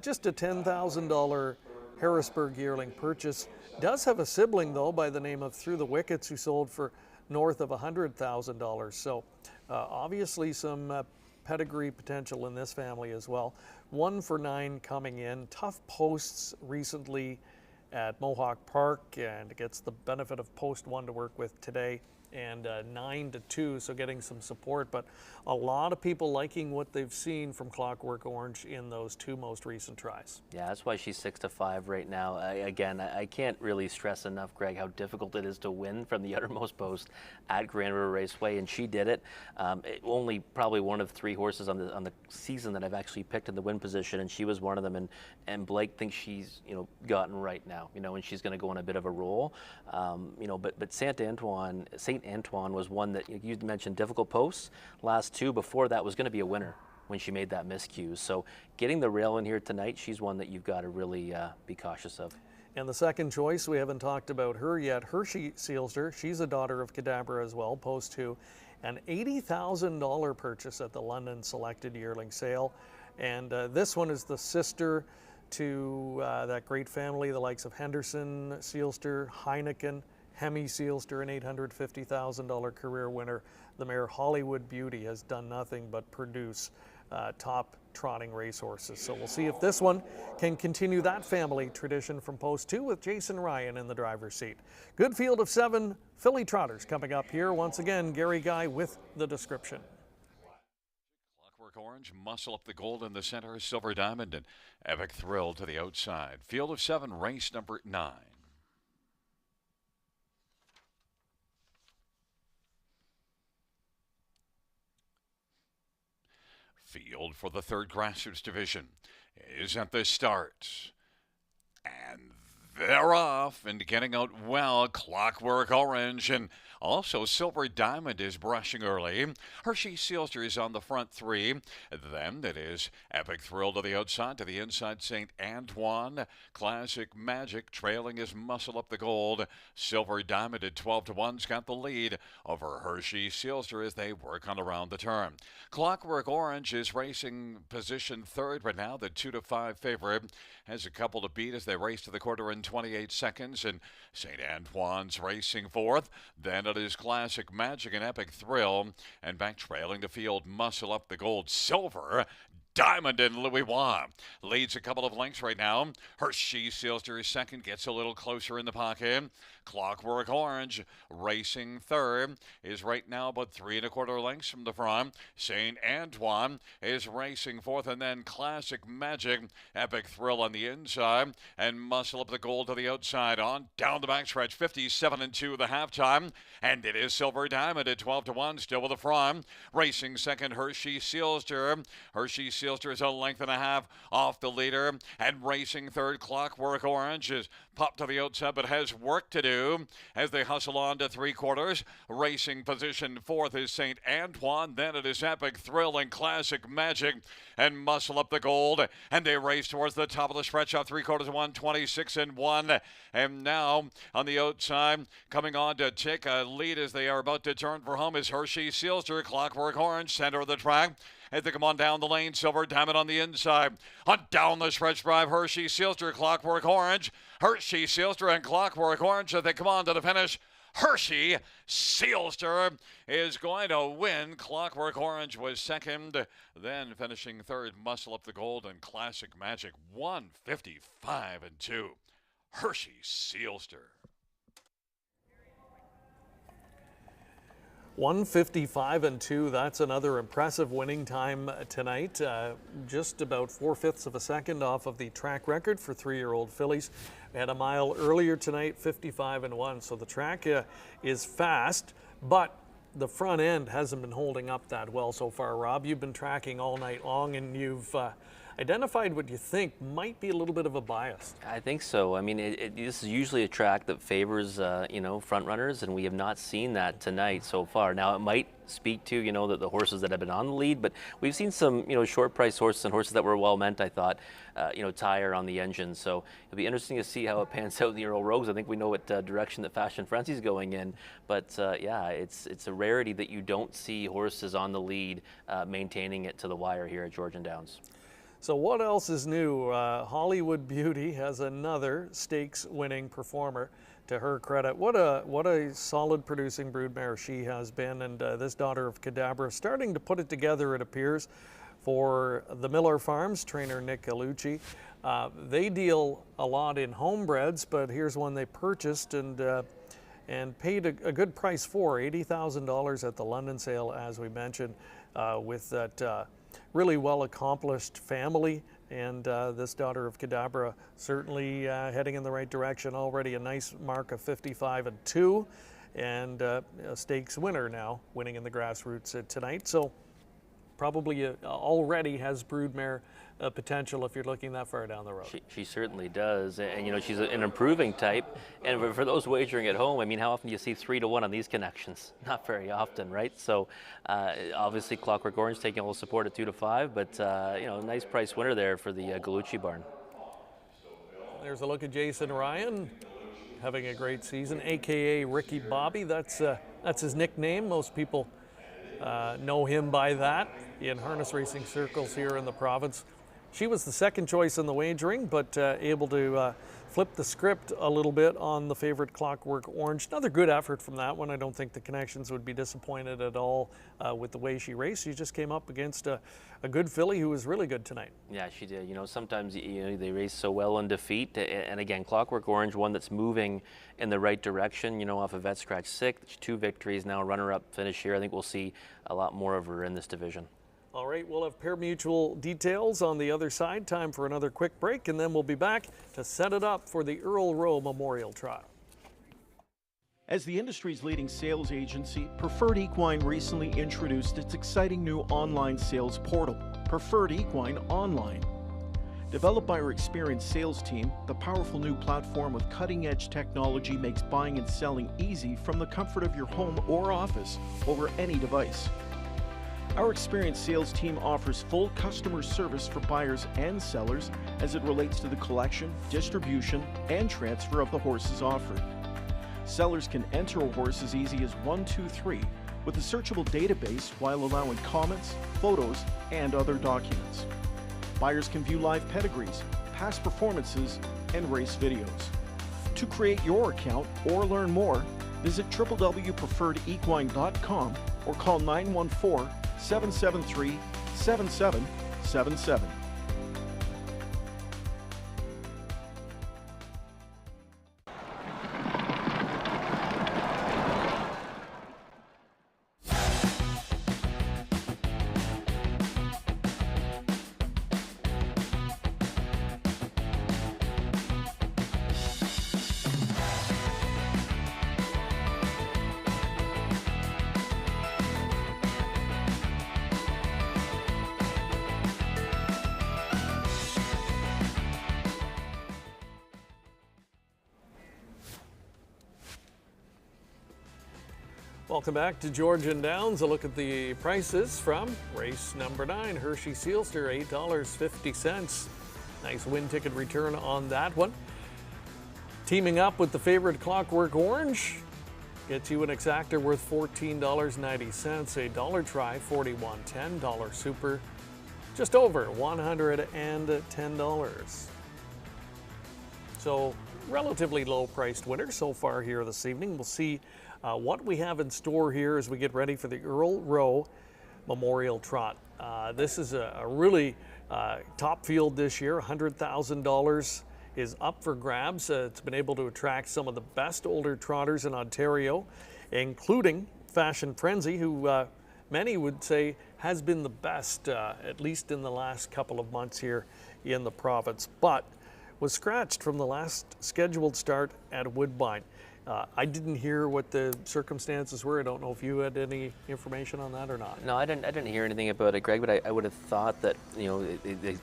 Just a $10,000 Harrisburg yearling purchase. Does have a sibling, though, by the name of Through the Wickets, who sold for north of $100,000. So obviously some pedigree potential in this family as well. 1 for 9 coming in. Tough posts recently at Mohawk Park, and gets the benefit of post 1 to work with today. And 9 to 2, so getting some support, but a lot of people liking what they've seen from Clockwork Orange in those 2 most recent tries. Yeah, that's why she's 6 to 5 right now. I can't really stress enough, Greg, how difficult it is to win from the uttermost post at Grand River Raceway, and she did it. Only probably one of 3 horses on the season that I've actually picked in the win position, and she was one of them. And Blake thinks she's gotten right now, and she's going to go on a bit of a roll. But St. St. Antoine was one that you mentioned difficult posts. Last two before that was going to be a winner when she made that miscue. So getting the rail in here tonight, she's one that you've got to really be cautious of. And the second choice, we haven't talked about her yet, Hershey Sealster. She's a daughter of Cadabra as well, post 2. An $80,000 purchase at the London Selected Yearling Sale. And this one is the sister to that great family, the likes of Henderson Sealster, Heineken, Hemi Sealster, an $850,000 career winner. The mare Hollywood Beauty has done nothing but produce top trotting racehorses. So we'll see if this one can continue that family tradition from post 2 with Jason Ryan in the driver's seat. Good field of 7 filly trotters coming up here. Once again, Gary Guy with the description. Clockwork Orange, Muscle Up the Gold in the center, Silver Diamond, and Epic Thrill to the outside. Field of 7, race number 9. Field for the 3rd Grassroots division is at the start. And they're off and getting out well. Clockwork Orange and also Silver Diamond is brushing early. Hershey Sealster is on the front 3. Then it is Epic Thrill to the outside. To the inside, St. Antoine. Classic Magic trailing his Muscle Up the Gold. Silver Diamond at 12-1's got the lead over Hershey Sealster as they work on around the turn. Clockwork Orange is racing position 3rd, but now the 2-5 favorite has a couple to beat as they race to the quarter in 28 seconds. And St. Antoine's racing 4th. Then it is Classic Magic and Epic Thrill. And back trailing the field, Muscle Up the Gold. Silver Diamond and Louis Bois leads a couple of lengths right now. Hershey Sealster is 2nd, gets a little closer in the pocket. Clockwork Orange racing 3rd is right now about 3 1/4 lengths from the front. St. Antoine is racing 4th, and then Classic Magic, Epic Thrill on the inside, and Muscle Up the Gold to the outside. On down the backstretch, 57-2 the halftime, and it is Silver Diamond at 12-1, still with the front. Racing 2nd, Hershey Sealster. Hershey Sealster is a length and a half off the leader, and racing 3rd, Clockwork Orange is popped to the outside but has work to do as they hustle on to 3/4. Racing position 4th is St. Antoine, then it is Epic Thrill and Classic Magic and Muscle Up the Gold, and they race towards the top of the stretch off 3/4 126-1. And now on the outside, coming on to take a lead as they are about to turn for home is Hershey Sealster. Clockwork Orange, center of the track. As they come on down the lane, Silver Diamond on the inside. On down the stretch drive, Hershey Sealster, Clockwork Orange. Hershey Sealster and Clockwork Orange as they come on to the finish. Hershey Sealster is going to win. Clockwork Orange was 2nd, then finishing 3rd, Muscle Up the Gold and Classic Magic, 155-2. Hershey Sealster. 155-2, that's another impressive winning time tonight. Just about 4/5 of a second off of the track record for 3-year-old fillies. We had a mile earlier tonight, 55-1, so the track is fast, but the front end hasn't been holding up that well so far. Rob, you've been tracking all night long, and you've identified what you think might be a little bit of a bias. I think so. I mean, this is usually a track that favors, front runners, and we have not seen that tonight so far. Now, it might speak to, that the horses that have been on the lead, but we've seen some, short price horses and horses that were well meant, I thought, tire on the engine. So it'll be interesting to see how it pans out in the Earl Rowe. I think we know what direction that Fashion Frenzy's going in, but it's a rarity that you don't see horses on the lead maintaining it to the wire here at Georgian Downs. So what else is new? Hollywood Beauty has another stakes-winning performer. To her credit, what a solid producing broodmare she has been, and this daughter of Cadabra starting to put it together, it appears, for the Miller Farms trainer Nick Galucci. They deal a lot in homebreds, but here's one they purchased and paid a good price for, $80,000 at the London sale, as we mentioned, with that really well-accomplished family, and this daughter of Cadabra certainly heading in the right direction already. A nice mark of 55-2, and a stakes winner now, winning in the Grassroots tonight. So probably already has broodmare potential if you're looking that far down the road. She certainly does, and you know, she's an improving type. And for those wagering at home, I mean, how often do you see 3-1 on these connections? Not very often, right? So obviously Clockwork Orange taking all the support at 2-5, but you know, nice price winner there for the Galucci barn. There's a look at Jason Ryan, having a great season, AKA Ricky Bobby. That's his nickname. Most people know him by that in harness racing circles here in the province. She was the second choice in the wagering, but able to flip the script a little bit on the favorite Clockwork Orange. Another good effort from that one. I don't think the connections would be disappointed at all with the way she raced. She just came up against a good filly who was really good tonight. Yeah, she did. You know, sometimes they race so well in defeat. And again, Clockwork Orange, one that's moving in the right direction, you know, off of Vet Scratch 6, 2 victories, now runner-up finish here. I think we'll see a lot more of her in this division. All right, we'll have pari-mutuel details on the other side. Time for another quick break, and then we'll be back to set it up for the Earl Rowe Memorial Trot. As the industry's leading sales agency, Preferred Equine recently introduced its exciting new online sales portal, Preferred Equine Online. Developed by our experienced sales team, the powerful new platform with cutting-edge technology makes buying and selling easy from the comfort of your home or office over any device. Our experienced sales team offers full customer service for buyers and sellers as it relates to the collection, distribution, and transfer of the horses offered. Sellers can enter a horse as easy as 1, 2, 3 with a searchable database while allowing comments, photos, and other documents. Buyers can view live pedigrees, past performances, and race videos. To create your account or learn more, visit www.preferredequine.com or call 914-773-7777. Welcome back to Georgian Downs. A look at the prices from race number 9, Hershey Sealster, $8.50. Nice win ticket return on that one. Teaming up with the favorite Clockwork Orange gets you an exactor worth $14.90. A dollar try, $41.10. Dollar super, just over $110. So relatively low priced winner so far here this evening. We'll see what we have in store here as we get ready for the Earl Rowe Memorial Trot. This is a really top field this year. $100,000 is up for grabs. It's been able to attract some of the best older trotters in Ontario, including Fashion Frenzy, who many would say has been the best, at least in the last couple of months here in the province, but was scratched from the last scheduled start at Woodbine. I didn't hear what the circumstances were. I don't know if you had any information on that or not. No, I didn't hear anything about it, Greg, but I would have thought that, you know,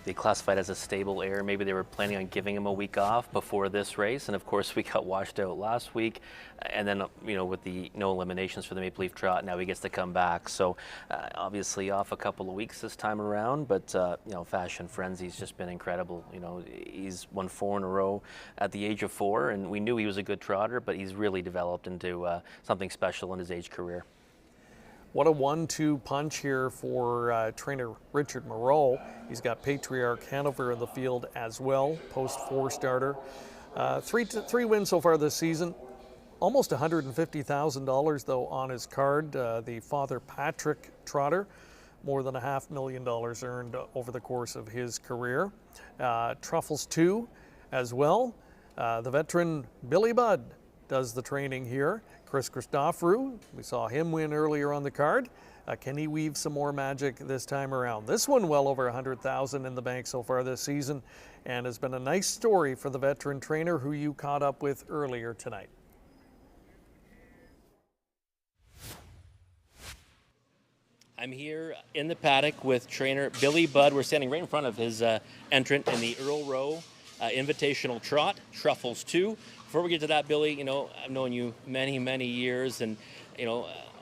they classified as a stable error. Maybe they were planning on giving him a week off before this race, and of course we got washed out last week, and then, you know, with the no eliminations for the Maple Leaf Trot, now he gets to come back. So obviously off a couple of weeks this time around, but you know, Fashion Frenzy's just been incredible. You know, he's won 4 in a row at the age of 4, and we knew he was a good trotter, but he's really developed into something special in his age career. What a 1-2 punch here for trainer Richard Moreau. He's got Patriarch Hanover in the field as well, post 4 starter. 3 wins so far this season. Almost $150,000 though on his card. The Father Patrick trotter, more than $500,000 earned over the course of his career. Truffles 2 as well. The veteran Billy Budd does the training here. Chris Christoforou, we saw him win earlier on the card. Can he weave some more magic this time around? This one well over $100,000 in the bank so far this season, and has been a nice story for the veteran trainer who you caught up with earlier tonight. I'm here in the paddock with trainer Billy Budd. We're standing right in front of his entrant in the Earl Rowe Invitational Trot, Truffles 2. Before we get to that, Billy, I've known you many, many years, and,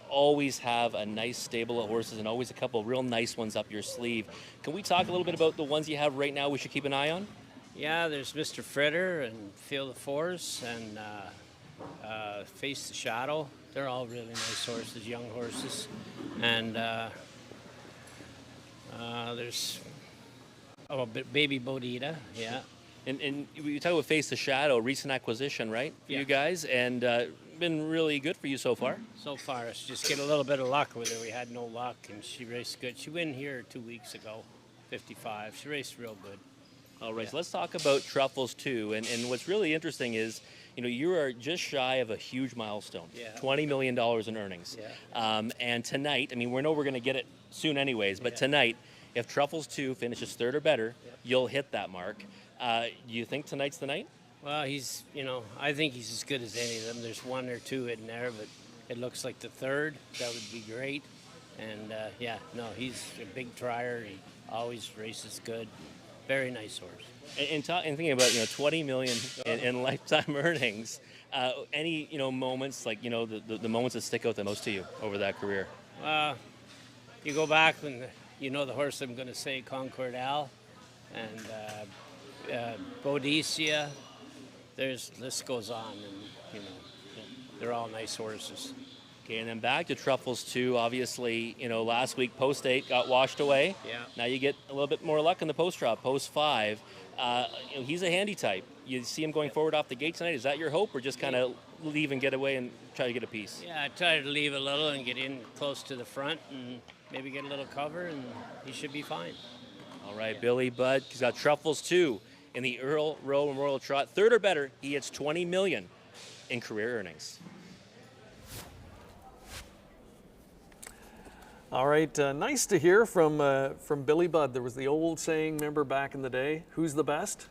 always have a nice stable of horses and always a couple of real nice ones up your sleeve. Can we talk a little bit about the ones you have right now we should keep an eye on? Yeah, there's Mr. Fritter and Feel the Force and Face the Shadow. They're all really nice horses, young horses. And there's Baby Bodita, yeah. And you talk about Face the Shadow, recent acquisition, right? For you guys, and been really good for you so far. So far, it's just get a little bit of luck with her. We had no luck, and she raced good. She went here 2 weeks ago, 55. She raced real good. All right, so let's talk about Truffles 2. And what's really interesting is, you are just shy of a huge milestone, $20 million in earnings. Yeah. And tonight, we know we're going to get it soon anyways, but tonight, if Truffles 2 finishes third or better, you'll hit that mark. Do you think tonight's the night? Well, I think he's as good as any of them. There's one or two in there, but it looks like the third. That would be great. And, he's a big trier. He always races good. Very nice horse. And thinking about, $20 million in lifetime earnings, any, moments, like, the moments that stick out the most to you over that career? You go back when, the horse I'm going to say, Concord Al, and Boadicea. List goes on, and, they're all nice horses. Okay, and then back to Truffles 2. Obviously, last week Post 8 got washed away. Yeah. Now you get a little bit more luck in the Post Trot, Post 5. He's a handy type. You see him going forward off the gate tonight. Is that your hope, or just kind of leave and get away and try to get a piece? Yeah, I try to leave a little and get in close to the front and maybe get a little cover, and he should be fine. All right, Billy Budd. He's got Truffles 2 in the Earl Rowe Memorial Trot. Third or better, he hits $20 million in career earnings. All right, nice to hear from Billy Budd. There was the old saying, remember back in the day, who's the best?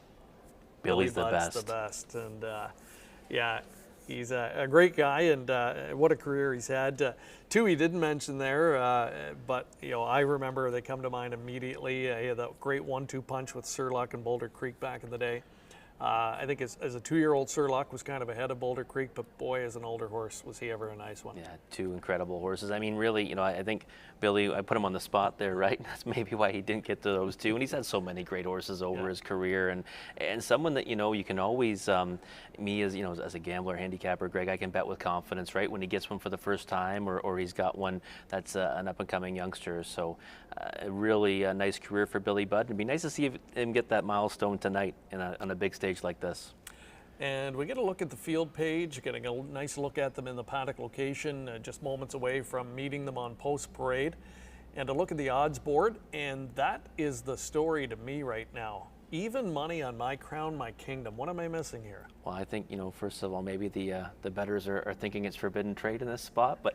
Billy's the Budd's best. the best. And he's a great guy, and what a career he's had. Two he didn't mention there, but I remember they come to mind immediately. He had that great 1-2 punch with Sir Luck and Boulder Creek back in the day. I think as a 2-year-old, Sir Luck was kind of ahead of Boulder Creek, but boy, as an older horse, was he ever a nice one. Yeah, two incredible horses. Really, I think Billy, I put him on the spot there, right? That's maybe why he didn't get to those two. And he's had so many great horses over his career, and someone that you can always, me as as a gambler, handicapper, Greg, I can bet with confidence, right? When he gets one for the first time, or he's got one that's an up and coming youngster. So, a really nice career for Billy Budd. It'd be nice to see him get that milestone tonight on a big stage like this. And we get a look at the field page, getting a nice look at them in the paddock location, just moments away from meeting them on Post Parade, and a look at the odds board. And that is the story to me right now. Even money on My Crown, My Kingdom. What am I missing here? Well, I think, first of all, maybe the bettors are thinking it's forbidden trade in this spot, but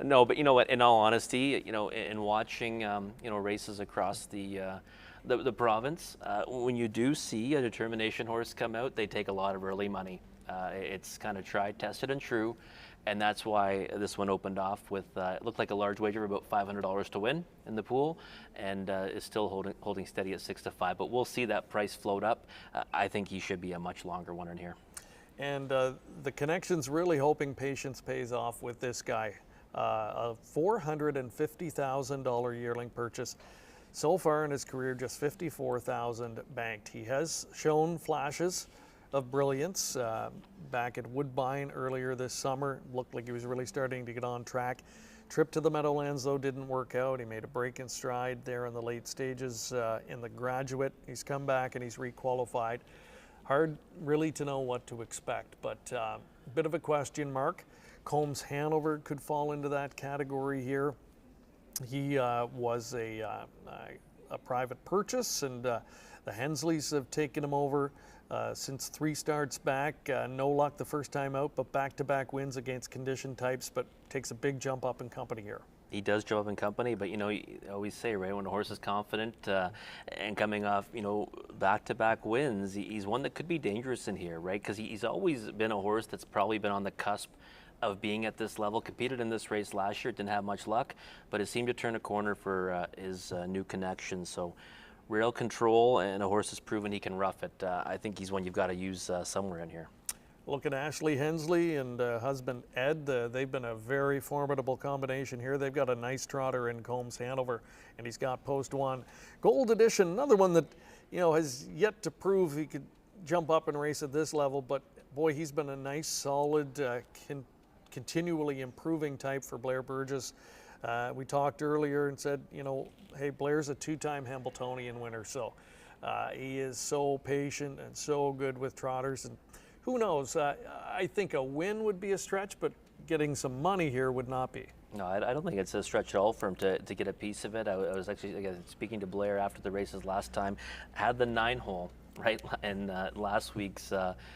no, but you know what, in all honesty, in watching, races across the province, when you do see a determination horse come out, they take a lot of early money. It's kind of tried, tested, and true, and that's why this one opened off with it looked like a large wager of about $500 to win in the pool, and is still holding steady at 6-5. But we'll see that price float up. I think he should be a much longer one in here. And the connection's really hoping patience pays off with this guy. A $450,000 yearling purchase. So far in his career, just $54,000 banked. He has shown flashes of brilliance back at Woodbine earlier this summer. Looked like he was really starting to get on track. Trip to the Meadowlands, though, didn't work out. He made a break in stride there in the late stages in the Graduate. He's come back and he's requalified. Hard really to know what to expect, but a bit of a question mark. Combs Hanover could fall into that category here. He was a private purchase, and the Hensleys have taken him over since 3 starts back. No luck the first time out, but back-to-back wins against condition types, but takes a big jump up in company here. He does jump up in company, but you always say, right, when a horse is confident and coming off, back-to-back wins, he's one that could be dangerous in here, right? Because he's always been a horse that's probably been on the cusp of being at this level. Competed in this race last year, didn't have much luck, but it seemed to turn a corner for his new connection. So rail control, and a horse has proven he can rough it. I think he's one you've got to use somewhere in here. Look at Ashley Hensley and husband Ed. They've been a very formidable combination here. They've got a nice trotter in Combs Hanover, and he's got post 1. Gold Edition, another one that, you know, has yet to prove he could jump up and race at this level, but boy, he's been a nice, solid, continually improving type for Blair Burgess. We talked earlier and said, you know, hey, Blair's a 2-time Hambletonian winner, so he is so patient and so good with trotters. And who knows? I think a win would be a stretch, but getting some money here would not be. No, I don't think it's a stretch at all for him to get a piece of it. I was actually speaking to Blair after the races last time, had the 9-hole right in last week's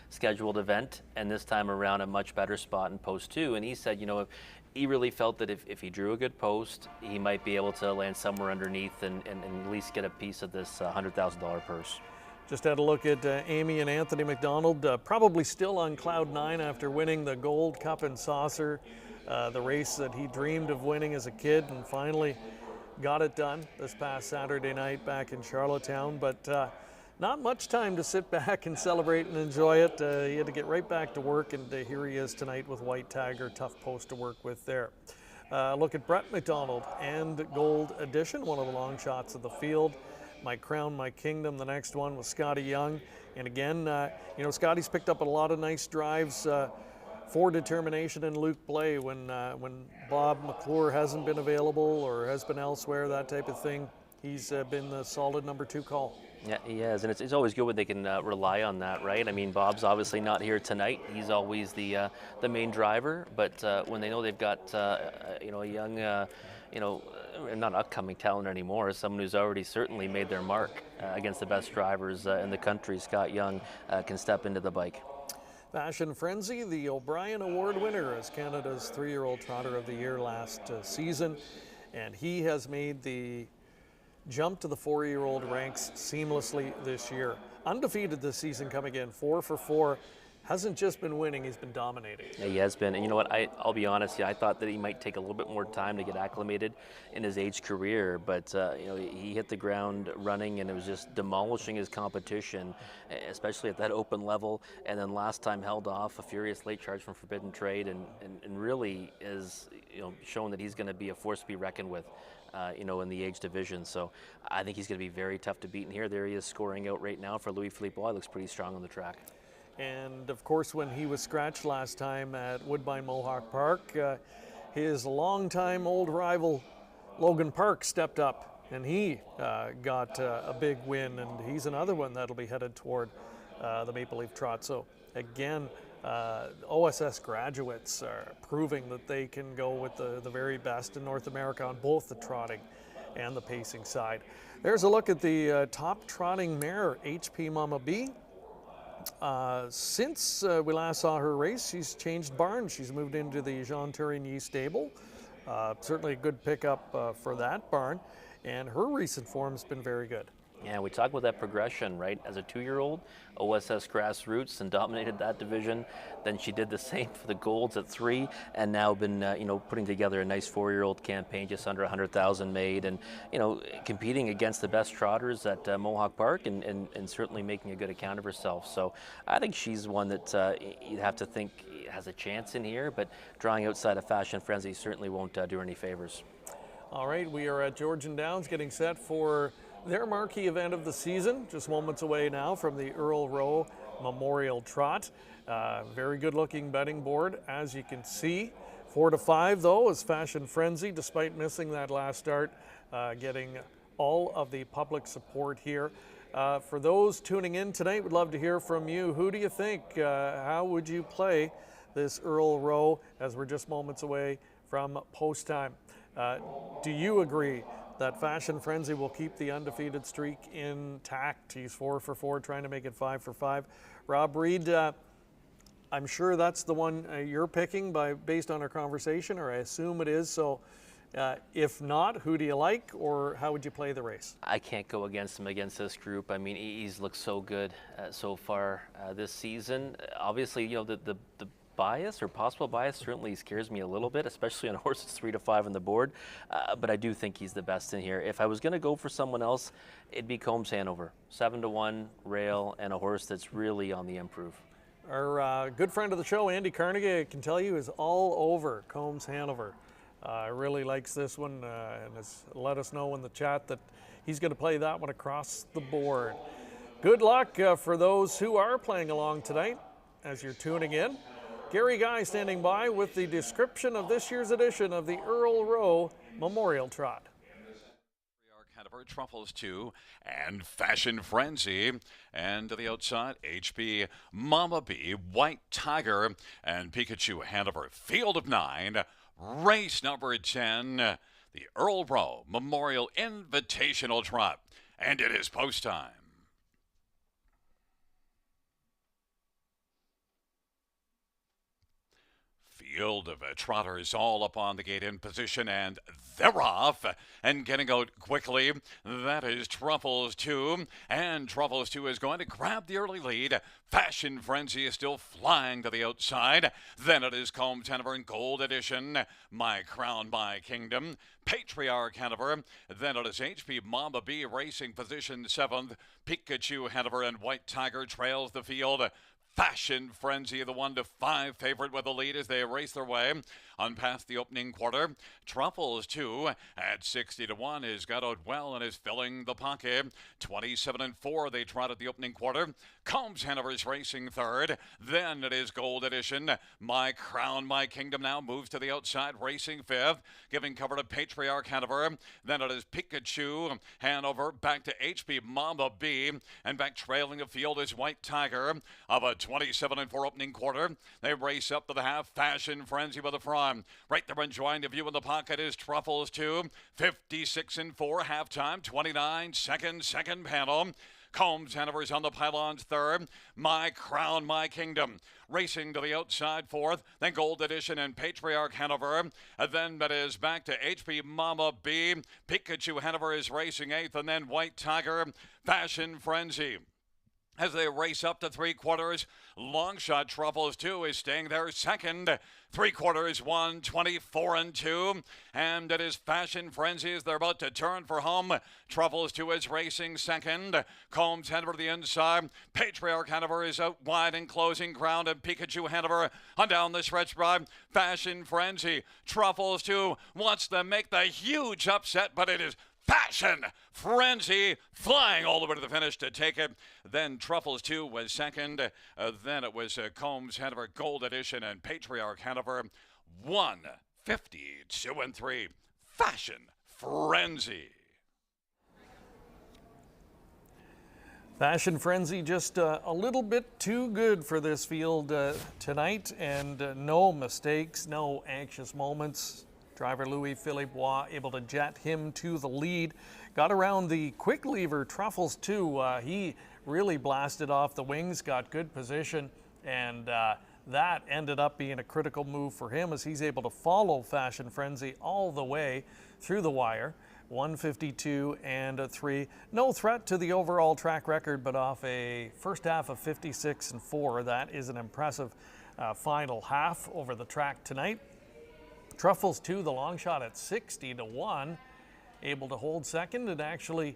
scheduled event, and this time around a much better spot in post 2. And he said, you know, he really felt that if he drew a good post, he might be able to land somewhere underneath and at least get a piece of this $100,000 purse. Just had a look at Amy and Anthony McDonald, probably still on cloud 9 after winning the Gold Cup and Saucer, the race that he dreamed of winning as a kid, and finally got it done this past Saturday night back in Charlottetown. But not much time to sit back and celebrate and enjoy it. He had to get right back to work, and here he is tonight with White Tiger, tough post to work with there. Look at Brett McDonald and Gold Edition, one of the long shots of the field. My Crown, My Kingdom, the next one was Scotty Young. And again, you know, Scotty's picked up a lot of nice drives for Determination and Luke Blais when Bob McClure hasn't been available or has been elsewhere, that type of thing. He's been the solid number 2 call. Yeah, he has, and it's always good when they can rely on that, right? I mean, Bob's obviously not here tonight. He's always the main driver, but when they know they've got you know, a young you know, not upcoming talent anymore, someone who's already certainly made their mark against the best drivers in the country, Scott Young, can step into the bike. Fashion Frenzy, the O'Brien Award winner, as Canada's 3-year-old trotter of the year last season, and he has made the jump to the 4-year-old ranks seamlessly this year. Undefeated this season, coming in 4 for 4. Hasn't just been winning, he's been dominating. Yeah, he has been, and you know what, I'll be honest, I thought that he might take a little bit more time to get acclimated in his age career, but you know, he hit the ground running and it was just demolishing his competition, especially at that open level, and then last time held off a furious late charge from Forbidden Trade, and really is, you know, showing that he's going to be a force to be reckoned with. You know, in the age division. So I think he's going to be very tough to beat in here. There he is scoring out right now for Louis-Philippe Bois. Looks pretty strong on the track. And of course, when he was scratched last time at Woodbine Mohawk Park, his longtime old rival Logan Park stepped up and he got a big win, and he's another one that'll be headed toward the Maple Leaf Trot. So again, OSS graduates are proving that they can go with the very best in North America on both the trotting and the pacing side. There's a look at the top trotting mare, HP Mama B. Since we last saw her race, she's changed barns. She's moved into the Jean Tourigny stable. Certainly a good pickup for that barn, and her recent form's been very good. Yeah, we talk about that progression, right? As a 2-year-old, OSS Grassroots and dominated that division. Then she did the same for the Golds at 3, and now been, you know, putting together a nice 4-year-old campaign, just under 100,000 made, and, you know, competing against the best trotters at Mohawk Park, and certainly making a good account of herself. So I think she's one that you'd have to think has a chance in here, but drawing outside of Fashion Frenzy certainly won't do her any favors. All right, we are at Georgian Downs getting set for their marquee event of the season, just moments away now from the Earl Rowe Memorial Trot. Very good looking betting board, as you can see. 4 to 5 though is Fashion Frenzy, despite missing that last start, getting all of the public support here. For those tuning in tonight, we'd love to hear from you. Who do you think? How would you play this Earl Rowe as we're just moments away from post time? Do you agree that Fashion Frenzy will keep the undefeated streak intact? He's 4 for 4, trying to make it 5 for 5. Rob Reed, I'm sure that's the one you're picking based on our conversation, or I assume it is. So if not, who do you like, or how would you play the race? I can't go against him against this group. I mean, he's looked so good so far this season. Obviously, you know, the bias or possible bias certainly scares me a little bit, especially on a horse that's 3 to 5 on the board. But I do think he's the best in here. If I was going to go for someone else, it'd be Combs Hanover. 7 to 1 rail and a horse that's really on the improve. Our good friend of the show, Andy Carnegie, I can tell you is all over Combs Hanover. Really likes this one and has let us know in the chat that he's going to play that one across the board. Good luck for those who are playing along tonight as you're tuning in. Gary Guy standing by with the description of this year's edition of the Earl Rowe Memorial Trot. Truffles 2 and Fashion Frenzy, and to the outside HB Mama B, White Tiger, and Pikachu Hanover. Field of 9, race number 10, the Earl Rowe Memorial Invitational Trot, and it is post time. Field of trotters all up on the gate in position, and they're off and getting out quickly. That is Truffles 2, and Truffles 2 is going to grab the early lead. Fashion Frenzy is still flying to the outside. Then it is Combs Hanover and Gold Edition, My Crown, My Kingdom, Patriarch Hanover. Then it is HP Mama B racing position 7th. Pikachu Hanover and White Tiger trails the field. Fashion Frenzy, the 1 to 5 favorite with the lead as they race their way on past the opening quarter. Truffles 2 at 60 to 1 is got out well and is filling the pocket. 27 and 4 they trot at the opening quarter. Combs Hanover is racing third. Then it is Gold Edition. My Crown, My Kingdom now moves to the outside, racing fifth, giving cover to Patriarch Hanover. Then it is Pikachu Hanover back to HP Mama B, and back trailing the field is White Tiger of a 27 and 4 opening quarter. They race up to the half. Fashion Frenzy with the front. Right there enjoying the view in the pocket is Truffles 2. 56 and 4 halftime. 29 second panel. Combs Hanover's on the pylons third. My Crown, My Kingdom racing to the outside fourth. Then Gold Edition and Patriarch Hanover. And then that is back to HP Mama B. Pikachu Hanover is racing eighth. And then White Tiger, Fashion Frenzy. As they race up to 3/4, long shot Truffles 2 is staying there second. 3/4, 1, 24 and 2. And it is Fashion Frenzy as they're about to turn for home. Truffles 2 is racing second. Combs Hanover to the inside. Patriarch Hanover is out wide and closing ground. And Pikachu Hanover on down the stretch by Fashion Frenzy. Truffles 2 wants to make the huge upset, but it is Fashion Frenzy flying all the way to the finish to take it. Then Truffles 2 was second. Then it was Combs Hanover, Gold Edition, and Patriarch Hanover. 152 and 3. Fashion Frenzy. Fashion Frenzy just a little bit too good for this field tonight, and no mistakes, no anxious moments. Driver Louis-Philippe Roy able to jet him to the lead. Got around the quick lever Truffles 2. He really blasted off the wings, got good position, and that ended up being a critical move for him as he's able to follow Fashion Frenzy all the way through the wire. 152 and a 3. No threat to the overall track record, but off a first half of 56 and 4. That is an impressive final half over the track tonight. Truffles 2, the long shot at 60 to 1, able to hold second and actually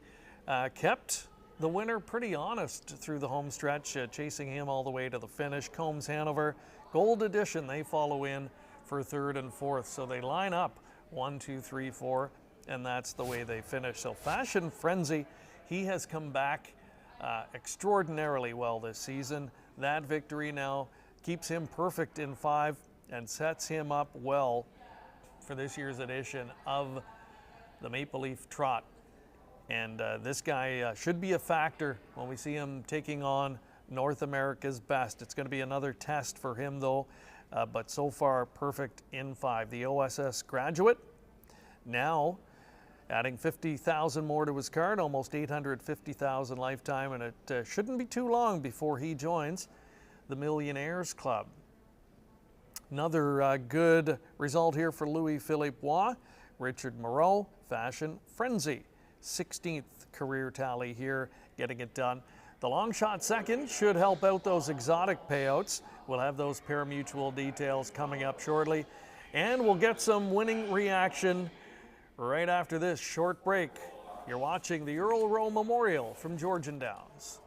kept the winner pretty honest through the home stretch, chasing him all the way to the finish. Combs Hanover, Gold Edition, they follow in for third and fourth. So they line up 1, 2, 3, 4, and that's the way they finish. So Fashion Frenzy, he has come back extraordinarily well this season. That victory now keeps him perfect in 5 and sets him up well for this year's edition of the Maple Leaf Trot. And this guy should be a factor when we see him taking on North America's best. It's going to be another test for him though, but so far perfect in 5. The OSS graduate now adding 50,000 more to his card, almost 850,000 lifetime, and it shouldn't be too long before he joins the Millionaires Club. Another good result here for Louis-Philippe Roy. Richard Moreau, Fashion Frenzy, 16th career tally here, getting it done. The long shot second should help out those exotic payouts. We'll have those pari-mutuel details coming up shortly. And we'll get some winning reaction right after this short break. You're watching the Earl Rowe Memorial from Georgian Downs.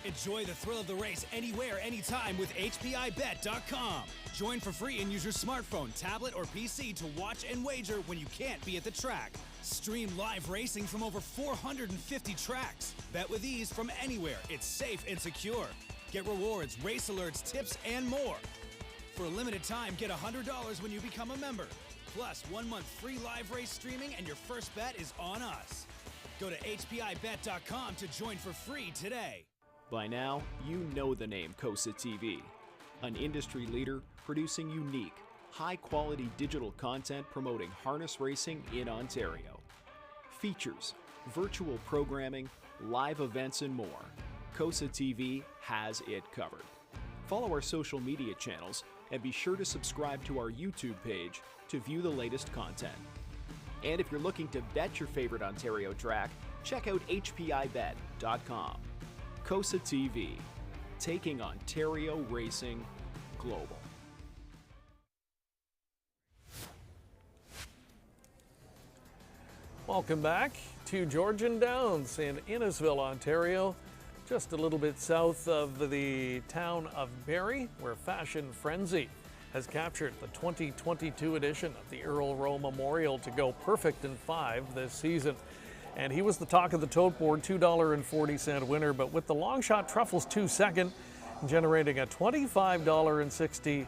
Enjoy the thrill of the race anywhere, anytime with HPIBet.com. Join for free and use your smartphone, tablet, or PC to watch and wager when you can't be at the track. Stream live racing from over 450 tracks. Bet with ease from anywhere. It's safe and secure. Get rewards, race alerts, tips, and more. For a limited time, get $100 when you become a member. Plus, 1 month free live race streaming and your first bet is on us. Go to HPIBet.com to join for free today. By now, you know the name COSA-TV, an industry leader producing unique, high-quality digital content promoting harness racing in Ontario. Features, virtual programming, live events, and more. COSA-TV has it covered. Follow our social media channels and be sure to subscribe to our YouTube page to view the latest content. And if you're looking to bet your favorite Ontario track, check out HPIBet.com. COSA-TV, taking Ontario racing global. Welcome back to Georgian Downs in Innisfil, Ontario, just a little bit south of the town of Barrie, where Fashion Frenzy has captured the 2022 edition of the Earl Rowe Memorial to go perfect in 5 this season. And he was the talk of the tote board, $2.40 winner, but with the long shot Truffles 2 second, generating a $25.60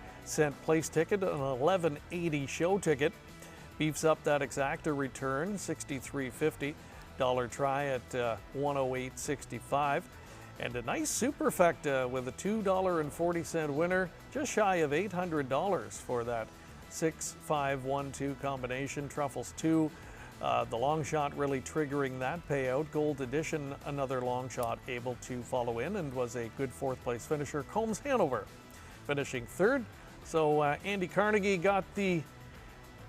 place ticket, an $11.80 show ticket, beefs up that exacta return, $63.50, try at $108.65, and a nice superfecta with a $2.40 winner, just shy of $800 for that 6-5-1-2 combination. Truffles 2. The long shot really triggering that payout. Gold Edition, another long shot, able to follow in and was a good 4th place finisher. Combs Hanover finishing 3rd. So Andy Carnegie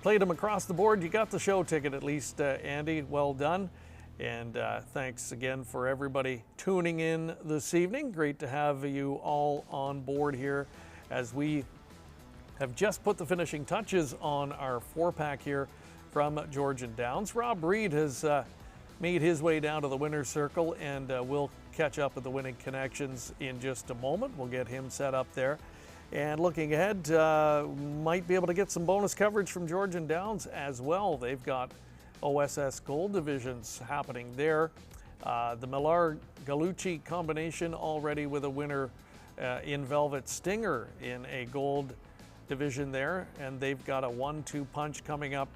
played him across the board. You got the show ticket at least, Andy. Well done. And thanks again for everybody tuning in this evening. Great to have you all on board here as we have just put the finishing touches on our 4-pack here from Georgian Downs. Rob Reed has made his way down to the winner's circle, and we'll catch up with the winning connections in just a moment. We'll get him set up there. And looking ahead, might be able to get some bonus coverage from Georgian Downs as well. They've got OSS Gold divisions happening there. The Millar-Galucci combination already with a winner in Velvet Stinger in a gold division there. And they've got a 1-2 punch coming up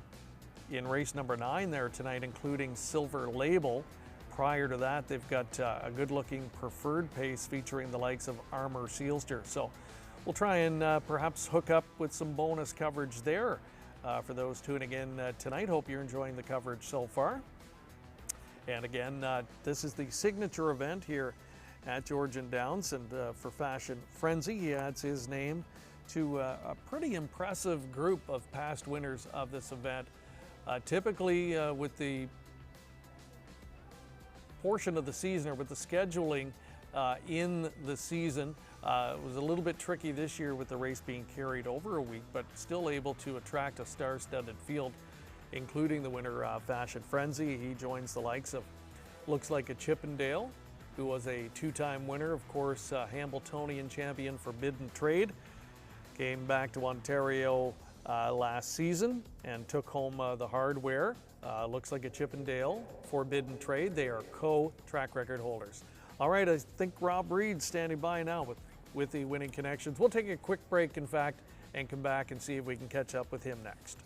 in race number 9 there tonight, including Silver Label. Prior to that, they've got a good-looking preferred pace featuring the likes of Armour Sealster. So we'll try and perhaps hook up with some bonus coverage there for those tuning in tonight. Hope you're enjoying the coverage so far. And again, this is the signature event here at Georgian Downs, and for Fashion Frenzy, he adds his name to a pretty impressive group of past winners of this event. Typically, with the portion of the season, or with the scheduling in the season, it was a little bit tricky this year with the race being carried over a week, but still able to attract a star-studded field, including the winner, Fashion Frenzy. He joins the likes of, looks like a Chippendale, who was a 2-time winner, of course, Hambletonian champion Forbidden Trade. Came back to Ontario last season and took home the hardware. Looks like a Chippendale, Forbidden Trade. They are co-track record holders. All right, I think Rob Reed's standing by now with the winning connections. We'll take a quick break, in fact, and come back and see if we can catch up with him next.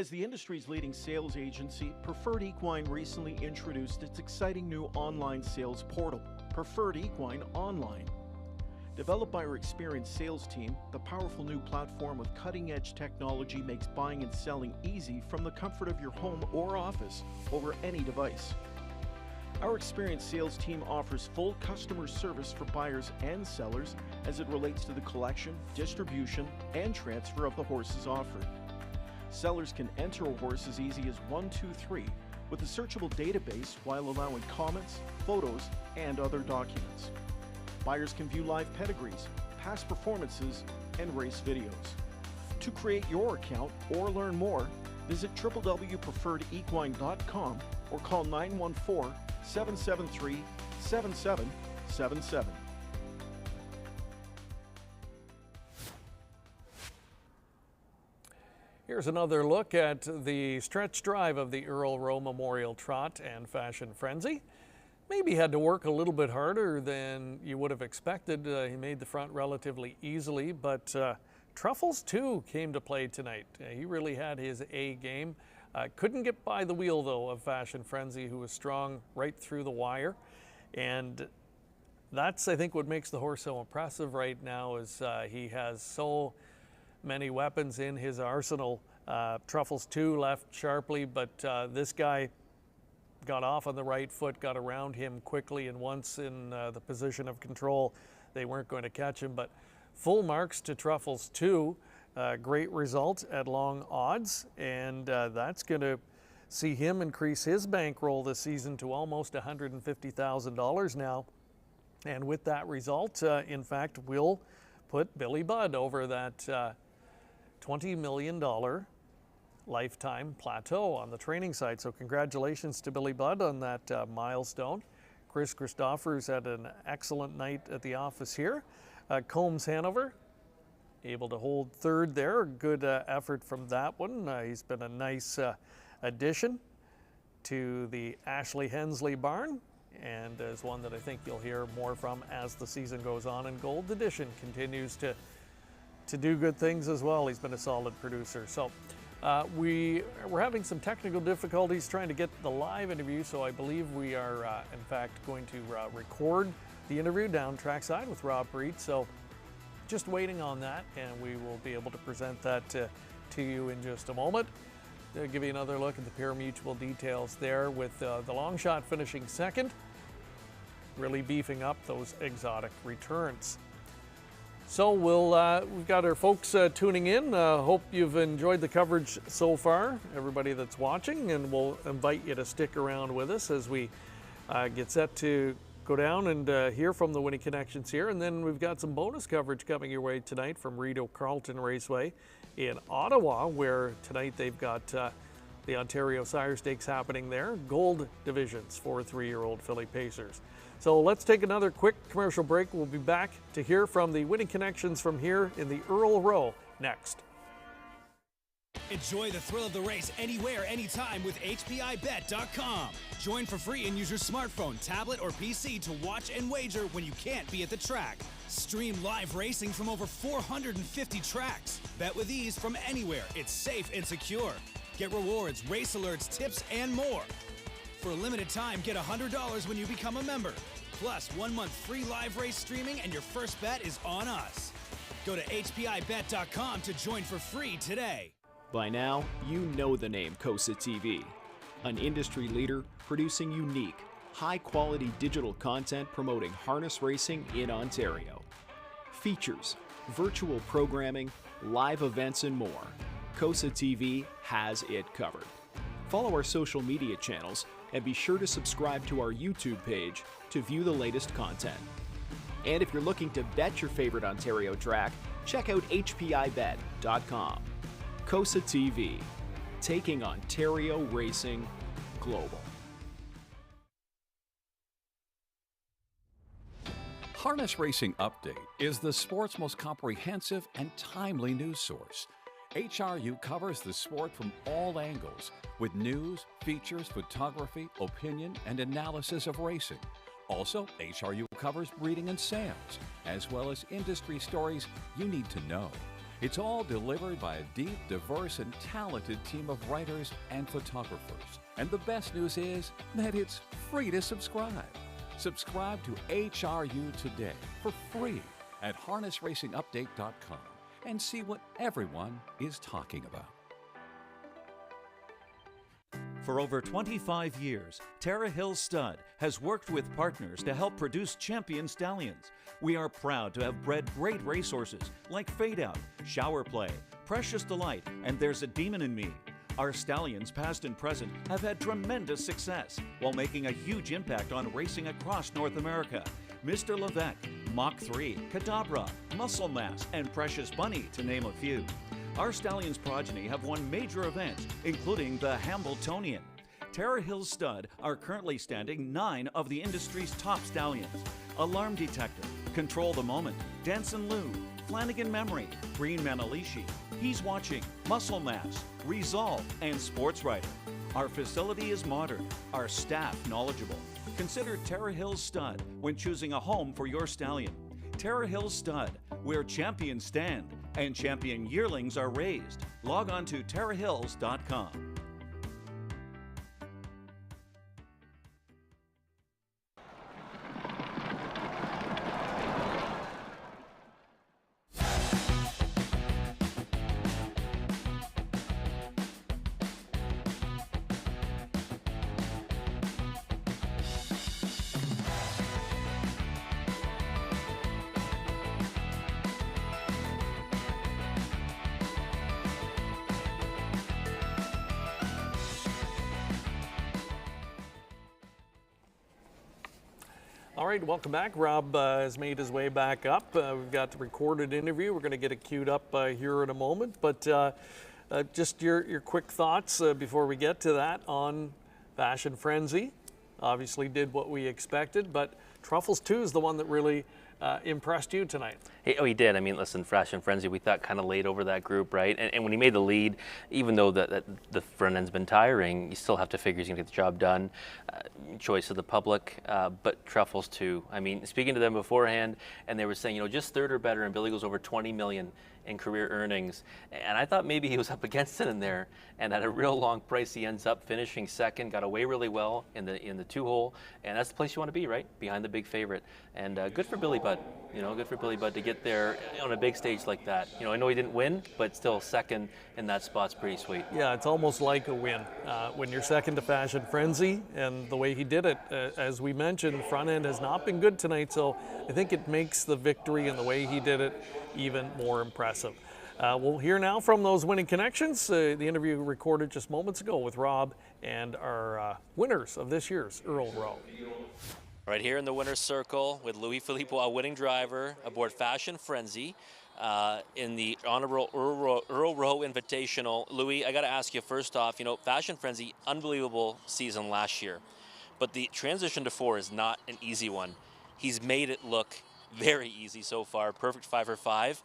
As the industry's leading sales agency, Preferred Equine recently introduced its exciting new online sales portal, Preferred Equine Online. Developed by our experienced sales team, the powerful new platform with cutting-edge technology makes buying and selling easy from the comfort of your home or office over any device. Our experienced sales team offers full customer service for buyers and sellers as it relates to the collection, distribution, and transfer of the horses offered. Sellers can enter a horse as easy as 1, 2, 3 with a searchable database while allowing comments, photos, and other documents. Buyers can view live pedigrees, past performances, and race videos. To create your account or learn more, visit www.preferredequine.com or call 914-773-7777. Here's another look at the stretch drive of the Earl Rowe Memorial Trot and Fashion Frenzy. Maybe had to work a little bit harder than you would have expected. He made the front relatively easily, but Truffles too came to play tonight. He really had his A game. Couldn't get by the wheel though of Fashion Frenzy, who was strong right through the wire. And that's, I think, what makes the horse so impressive right now is he has so many weapons in his arsenal. Truffles too left sharply, but this guy got off on the right foot, got around him quickly, and once in the position of control, they weren't going to catch him. But full marks to Truffles too. Great result at long odds, and that's going to see him increase his bankroll this season to almost $150,000 now. And with that result, in fact, will put Billy Budd over that $20 million lifetime plateau on the training side. So congratulations to Billy Budd on that milestone. Chris Christoffers had an excellent night at the office here. Combs Hanover able to hold third there. Good effort from that one. He's been a nice addition to the Ashley Hensley barn, and is one that I think you'll hear more from as the season goes on. And Gold Edition continues to do good things as well. He's been a solid producer. So we're having some technical difficulties trying to get the live interview, so I believe we are in fact going to record the interview down trackside with Rob Reed. So just waiting on that, and we will be able to present that to you in just a moment. I'll give you another look at the Pure Mutual details there, with the long shot finishing second, really beefing up those exotic returns. So we've got our folks tuning in. Hope you've enjoyed the coverage so far, everybody that's watching, and we'll invite you to stick around with us as we get set to go down and hear from the Winning Connections here. And then we've got some bonus coverage coming your way tonight from Rideau Carleton Raceway in Ottawa, where tonight they've got the Ontario Sire Stakes happening there. Gold divisions for 3-year-old filly pacers. So let's take another quick commercial break. We'll be back to hear from the Winning Connections from here in the Earl Rowe next. Enjoy the thrill of the race anywhere, anytime with HPIBet.com. Join for free and use your smartphone, tablet, or PC to watch and wager when you can't be at the track. Stream live racing from over 450 tracks. Bet with ease from anywhere. It's safe and secure. Get rewards, race alerts, tips, and more. For a limited time, get $100 when you become a member. Plus, 1 month free live race streaming, and your first bet is on us. Go to HPIBet.com to join for free today. By now, you know the name COSA-TV, an industry leader producing unique, high-quality digital content promoting harness racing in Ontario. Features, virtual programming, live events, and more. COSA-TV has it covered. Follow our social media channels and be sure to subscribe to our YouTube page to view the latest content. And if you're looking to bet your favorite Ontario track, check out HPIBet.com. COSA-TV, taking Ontario racing global. Harness Racing Update is the sport's most comprehensive and timely news source. HRU covers the sport from all angles with news, features, photography, opinion, and analysis of racing. Also, HRU covers breeding and sales, as well as industry stories you need to know. It's all delivered by a deep, diverse, and talented team of writers and photographers. And the best news is that it's free to subscribe. Subscribe to HRU today for free at harnessracingupdate.com and see what everyone is talking about. For over 25 years, Tara Hill Stud has worked with partners to help produce champion stallions. We are proud to have bred great racehorses like Fade Out, Shower Play, Precious Delight, and There's a Demon in Me. Our stallions, past and present, have had tremendous success while making a huge impact on racing across North America. Mr. Levesque, Mach 3, Cadabra, Muscle Mass, and Precious Bunny, to name a few. Our stallions' progeny have won major events, including the Hambletonian. Tara Hill Stud are currently standing 9 of the industry's top stallions. Alarm Detector, Control the Moment, Danson Lou, Flanagan Memory, Green Manalishi, He's Watching, Muscle Mass, Resolve, and Sports Writer. Our facility is modern, our staff knowledgeable. Consider Tara Hill Stud when choosing a home for your stallion. Tara Hill Stud, where champions stand and champion yearlings are raised. Log on to terrahills.com. All right, welcome back. Rob has made his way back up. We've got the recorded interview. We're going to get it queued up here in a moment. But just your quick thoughts before we get to that on Fashion Frenzy. Obviously did what we expected, but Truffles 2 is the one that really impressed you tonight. He did. I mean, listen, Fashion Frenzy, we thought kind of laid over that group, right? And when he made the lead, even though the front end's been tiring, you still have to figure he's going to get the job done. Choice of the public, but Truffles too. I mean, speaking to them beforehand, and they were saying, you know, just third or better, and Billy goes over 20 million in career earnings. And I thought maybe he was up against it in there, and at a real long price, he ends up finishing second, got away really well in the 2-hole, and that's the place you want to be, right? Behind the big favorite. And good for Billy Budd, you know, good for Billy Budd to get there on a big stage like that. You know, I know he didn't win, but still second in that spot's pretty sweet. Yeah, it's almost like a win. When you're second to Fashion Frenzy, and the way he did it, as we mentioned, front end has not been good tonight, so I think it makes the victory and the way he did it even more impressive. We'll hear now from those winning connections. The interview recorded just moments ago with Rob and our winners of this year's Earl Rowe. Right here in the winner's circle with Louis Filippo, a winning driver aboard Fashion Frenzy in the Honorable Earl Rowe Invitational. Louis, I got to ask you first off, you know, Fashion Frenzy, unbelievable season last year, but the transition to 4 is not an easy one. He's made it look very easy so far, perfect 5 for 5.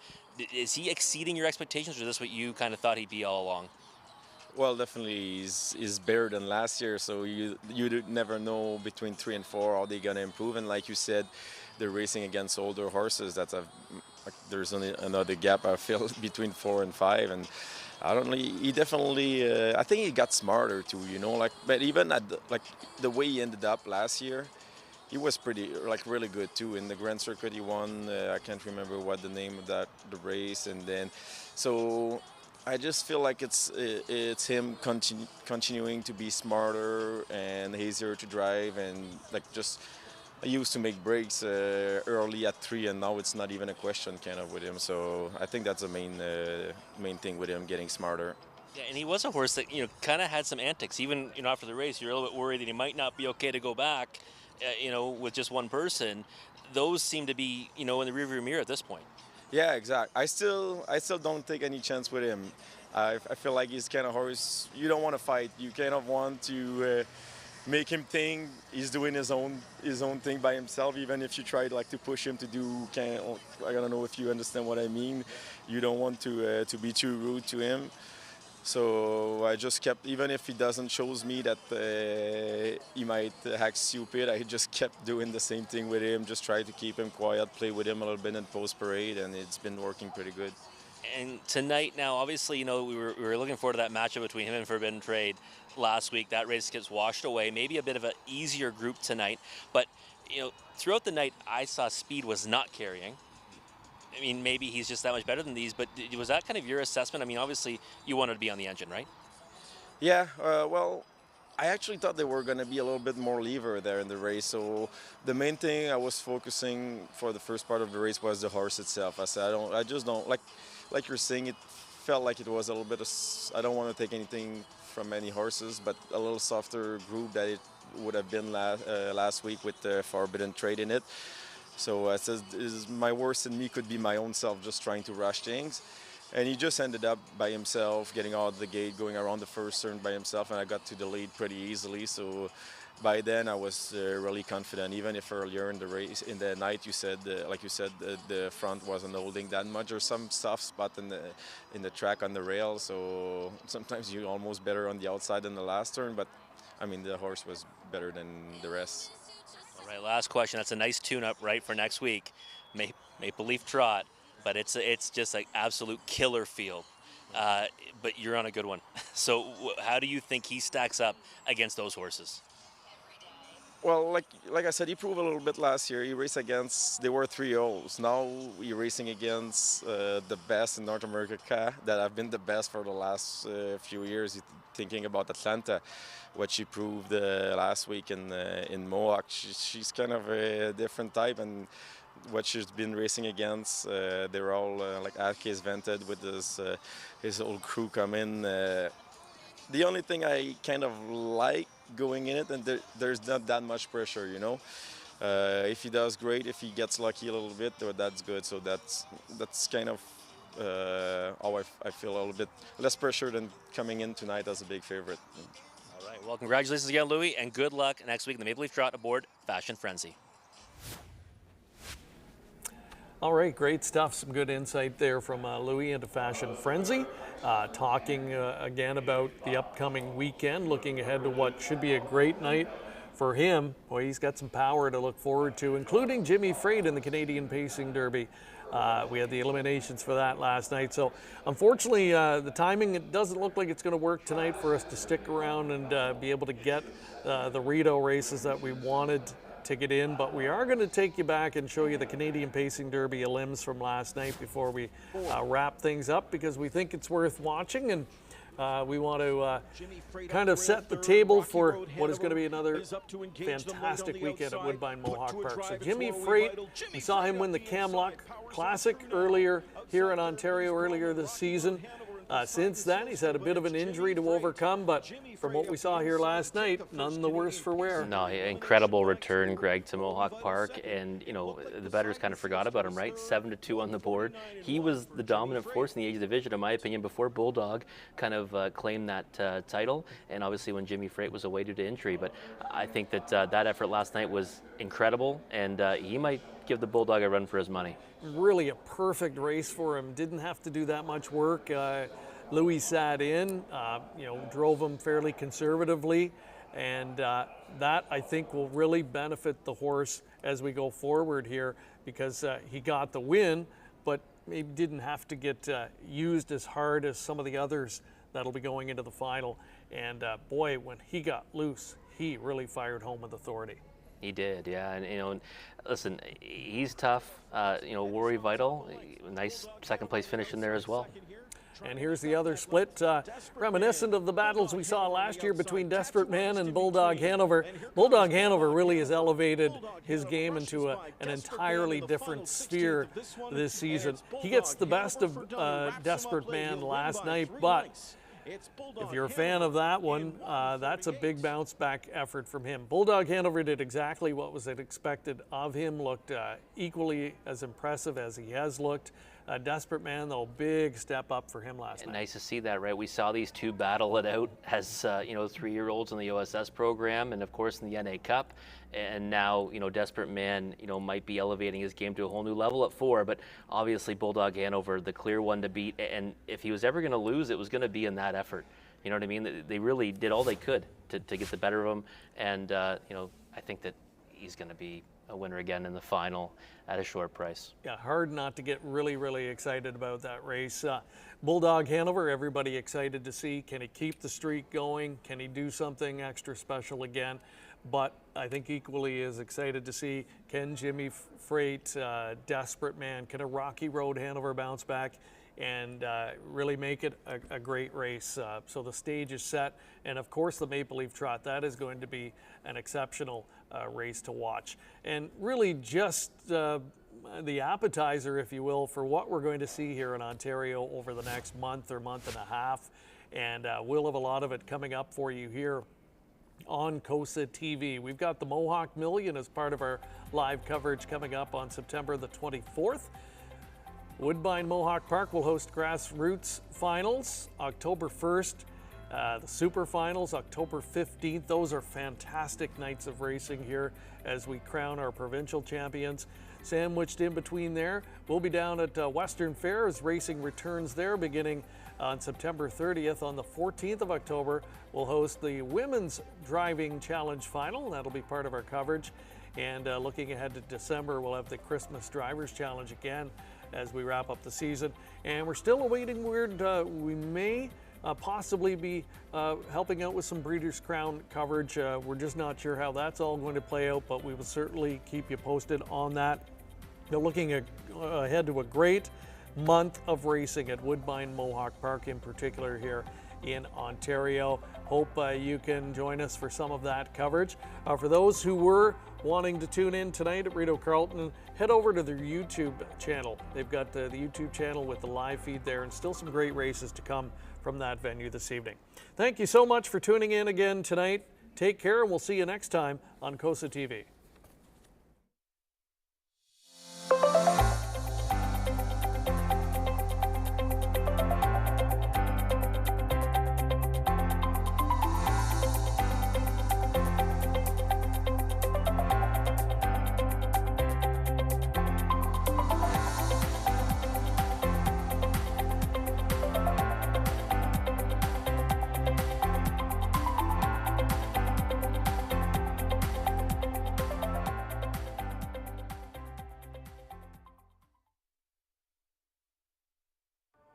Is he exceeding your expectations, or is this what you kind of thought he'd be all along? Well, definitely he's better than last year, so you never know between 3 and 4 how they're gonna improve. And like you said, they're racing against older horses. There's only another gap I feel between 4 and 5, and he definitely I think he got smarter too, you know. But even at the way he ended up last year, he was pretty really good too. In the Grand Circuit he won, I can't remember what the name of the race, and then so I just feel like it's him continuing to be smarter and easier to drive, and just I used to make breaks early at 3, and now it's not even a question kind of with him. So I think that's the main thing with him, getting smarter. Yeah, and he was a horse that, kind of had some antics. Even, after the race, you're a little bit worried that he might not be okay to go back, with just one person. Those seem to be, in the rearview mirror at this point. Yeah, exactly. I still don't take any chance with him. I feel like he's kind of horse you don't want to fight. You kind of want to make him think he's doing his own thing by himself. Even if you try to push him to do I don't know if you understand what I mean. You don't want to be too rude to him. So I just kept, even if he doesn't shows me that he might act stupid, I just kept doing the same thing with him, just try to keep him quiet, play with him a little bit in post-parade, and it's been working pretty good. And tonight, now, obviously, we were looking forward to that matchup between him and Forbidden Trade last week. That race gets washed away. Maybe a bit of an easier group tonight. But, throughout the night, I saw Speed was not carrying. I mean, maybe he's just that much better than these, but was that kind of your assessment? I mean, obviously, you wanted to be on the engine, right? Yeah, well, I actually thought they were going to be a little bit more lever there in the race. So the main thing I was focusing for the first part of the race was the horse itself. I said, I just don't, like you're saying, it felt like it was a little bit of, I don't want to take anything from any horses, but a little softer group that it would have been last week with the Forbidden Trade in it. So I said, my worst in me could be my own self just trying to rush things. And he just ended up by himself, getting out of the gate, going around the first turn by himself, and I got to the lead pretty easily. So by then I was really confident, even if earlier in the race, in the night, you said, like you said, the front wasn't holding that much. There's some soft spot in the track on the rail, so sometimes you're almost better on the outside than the last turn, but I mean, the horse was better than the rest. All right, last question. That's a nice tune-up, right, for next week. Maple Leaf Trot. But it's just like absolute killer field. But you're on a good one. So how do you think he stacks up against those horses? Well, like I said, he proved a little bit last year. He raced against, they were 3-0s. Now he's racing against the best in North America that have been the best for the last few years. Thinking about Atlanta, what she proved last week in Mohawk. She's kind of a different type, and what she's been racing against, they're all like Adke's vented with his old crew come in. The only thing I kind of like going in it, and there's not that much pressure, If he does great, if he gets lucky a little bit, that's good. So that's kind of how I feel, a little bit less pressure than coming in tonight as a big favorite. All right, well, congratulations again, Louis, and good luck next week in the Maple Leaf Trot aboard Fashion Frenzy. All right, great stuff. Some good insight there from Louis into Fashion Frenzy. Talking again about the upcoming weekend, looking ahead to what should be a great night for him. Boy, he's got some power to look forward to, including Jimmy Freight in the Canadian Pacing Derby. We had the eliminations for that last night. So unfortunately, the timing, it doesn't look like it's going to work tonight for us to stick around and be able to get the Rito races that we wanted to get in, but we are going to take you back and show you the Canadian Pacing Derby elims from last night before we wrap things up, because we think it's worth watching, and we want to kind of set the table for what is going to be another fantastic weekend at Woodbine Mohawk Park. So Jimmy Freight, we saw him win the Camlock Classic earlier here in Ontario earlier this season. Since then, he's had a bit of an injury to overcome, but from what we saw here last night, none the worse for wear. No, incredible return, Greg, to Mohawk Park, and the bettors kind of forgot about him, right? 7-2 on the board. He was the dominant force in the age division, in my opinion, before Bulldog kind of claimed that title, and obviously when Jimmy Freight was away due to injury. But I think that that effort last night was incredible, and he might give the Bulldog a run for his money. Really a perfect race for him. Didn't have to do that much work. Louis sat in, drove him fairly conservatively, and that I think will really benefit the horse as we go forward here, because he got the win, but maybe didn't have to get used as hard as some of the others that'll be going into the final. And boy, when he got loose, he really fired home with authority. He did, yeah, and listen, he's tough. Worry Vital, nice second place finish in there as well. And here's the other split, reminiscent of the battles we saw last year between Desperate Man and Bulldog Hanover. Bulldog Hanover really has elevated his game into an entirely different sphere this season. He gets the best of Desperate Man last night, but if you're a fan of that one, that's a big bounce back effort from him. Bulldog Hanover did exactly what was expected of him, looked equally as impressive as he has looked. Desperate Man, though, big step up for him last night. Nice to see that, right? We saw these two battle it out as 3-year-olds in the OSS program, and of course in the NA Cup. And now, Desperate Man, might be elevating his game to a whole new level at 4. But obviously, Bulldog Hanover, the clear one to beat. And if he was ever going to lose, it was going to be in that effort. You know what I mean? They really did all they could to get the better of him. And I think that he's going to be a winner again in the final at a short price. Yeah, hard not to get really excited about that race. Bulldog Hanover, everybody excited to see. Can he keep the streak going? Can he do something extra special again? But I think equally as excited to see, can Jimmy Freight, Desperate Man, can a Rocky Road Hanover bounce back and really make it a great race? So the stage is set, and of course the Maple Leaf Trot, that is going to be an exceptional race to watch. And really just the appetizer, if you will, for what we're going to see here in Ontario over the next month or month and a half. And we'll have a lot of it coming up for you here on COSA-TV. We've got the Mohawk Million as part of our live coverage coming up on September the 24th. Woodbine Mohawk Park will host Grassroots finals October 1st. The Super Finals October 15th. Those are fantastic nights of racing here as we crown our provincial champions. Sandwiched in between there, we'll be down at Western Fair as racing returns there beginning on September 30th. On the 14th of October, we'll host the Women's Driving Challenge Final. That'll be part of our coverage. And looking ahead to December, we'll have the Christmas Drivers Challenge again as we wrap up the season. And we're still awaiting word. We may possibly be helping out with some Breeders' Crown coverage. We're just not sure how that's all going to play out, but we will certainly keep you posted on that. They're looking ahead to a great month of racing at Woodbine Mohawk Park, in particular here in Ontario. Hope you can join us for some of that coverage. For those who were wanting to tune in tonight at Rideau Carleton, head over to their YouTube channel. They've got the YouTube channel with the live feed there, and still some great races to come from that venue this evening. Thank you so much for tuning in again tonight. Take care, and we'll see you next time on COSA-TV.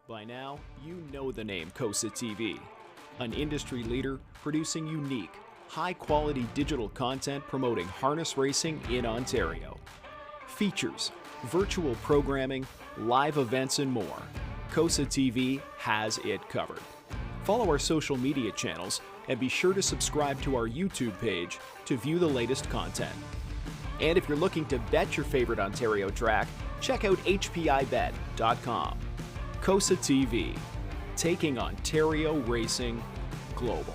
By now, you know the name COSA-TV, an industry leader producing unique, high-quality digital content promoting harness racing in Ontario. Features, virtual programming, live events, and more. COSA-TV has it covered. Follow our social media channels and be sure to subscribe to our YouTube page to view the latest content. And if you're looking to bet your favorite Ontario track, check out HPIBet.com. COSA-TV, taking Ontario racing global.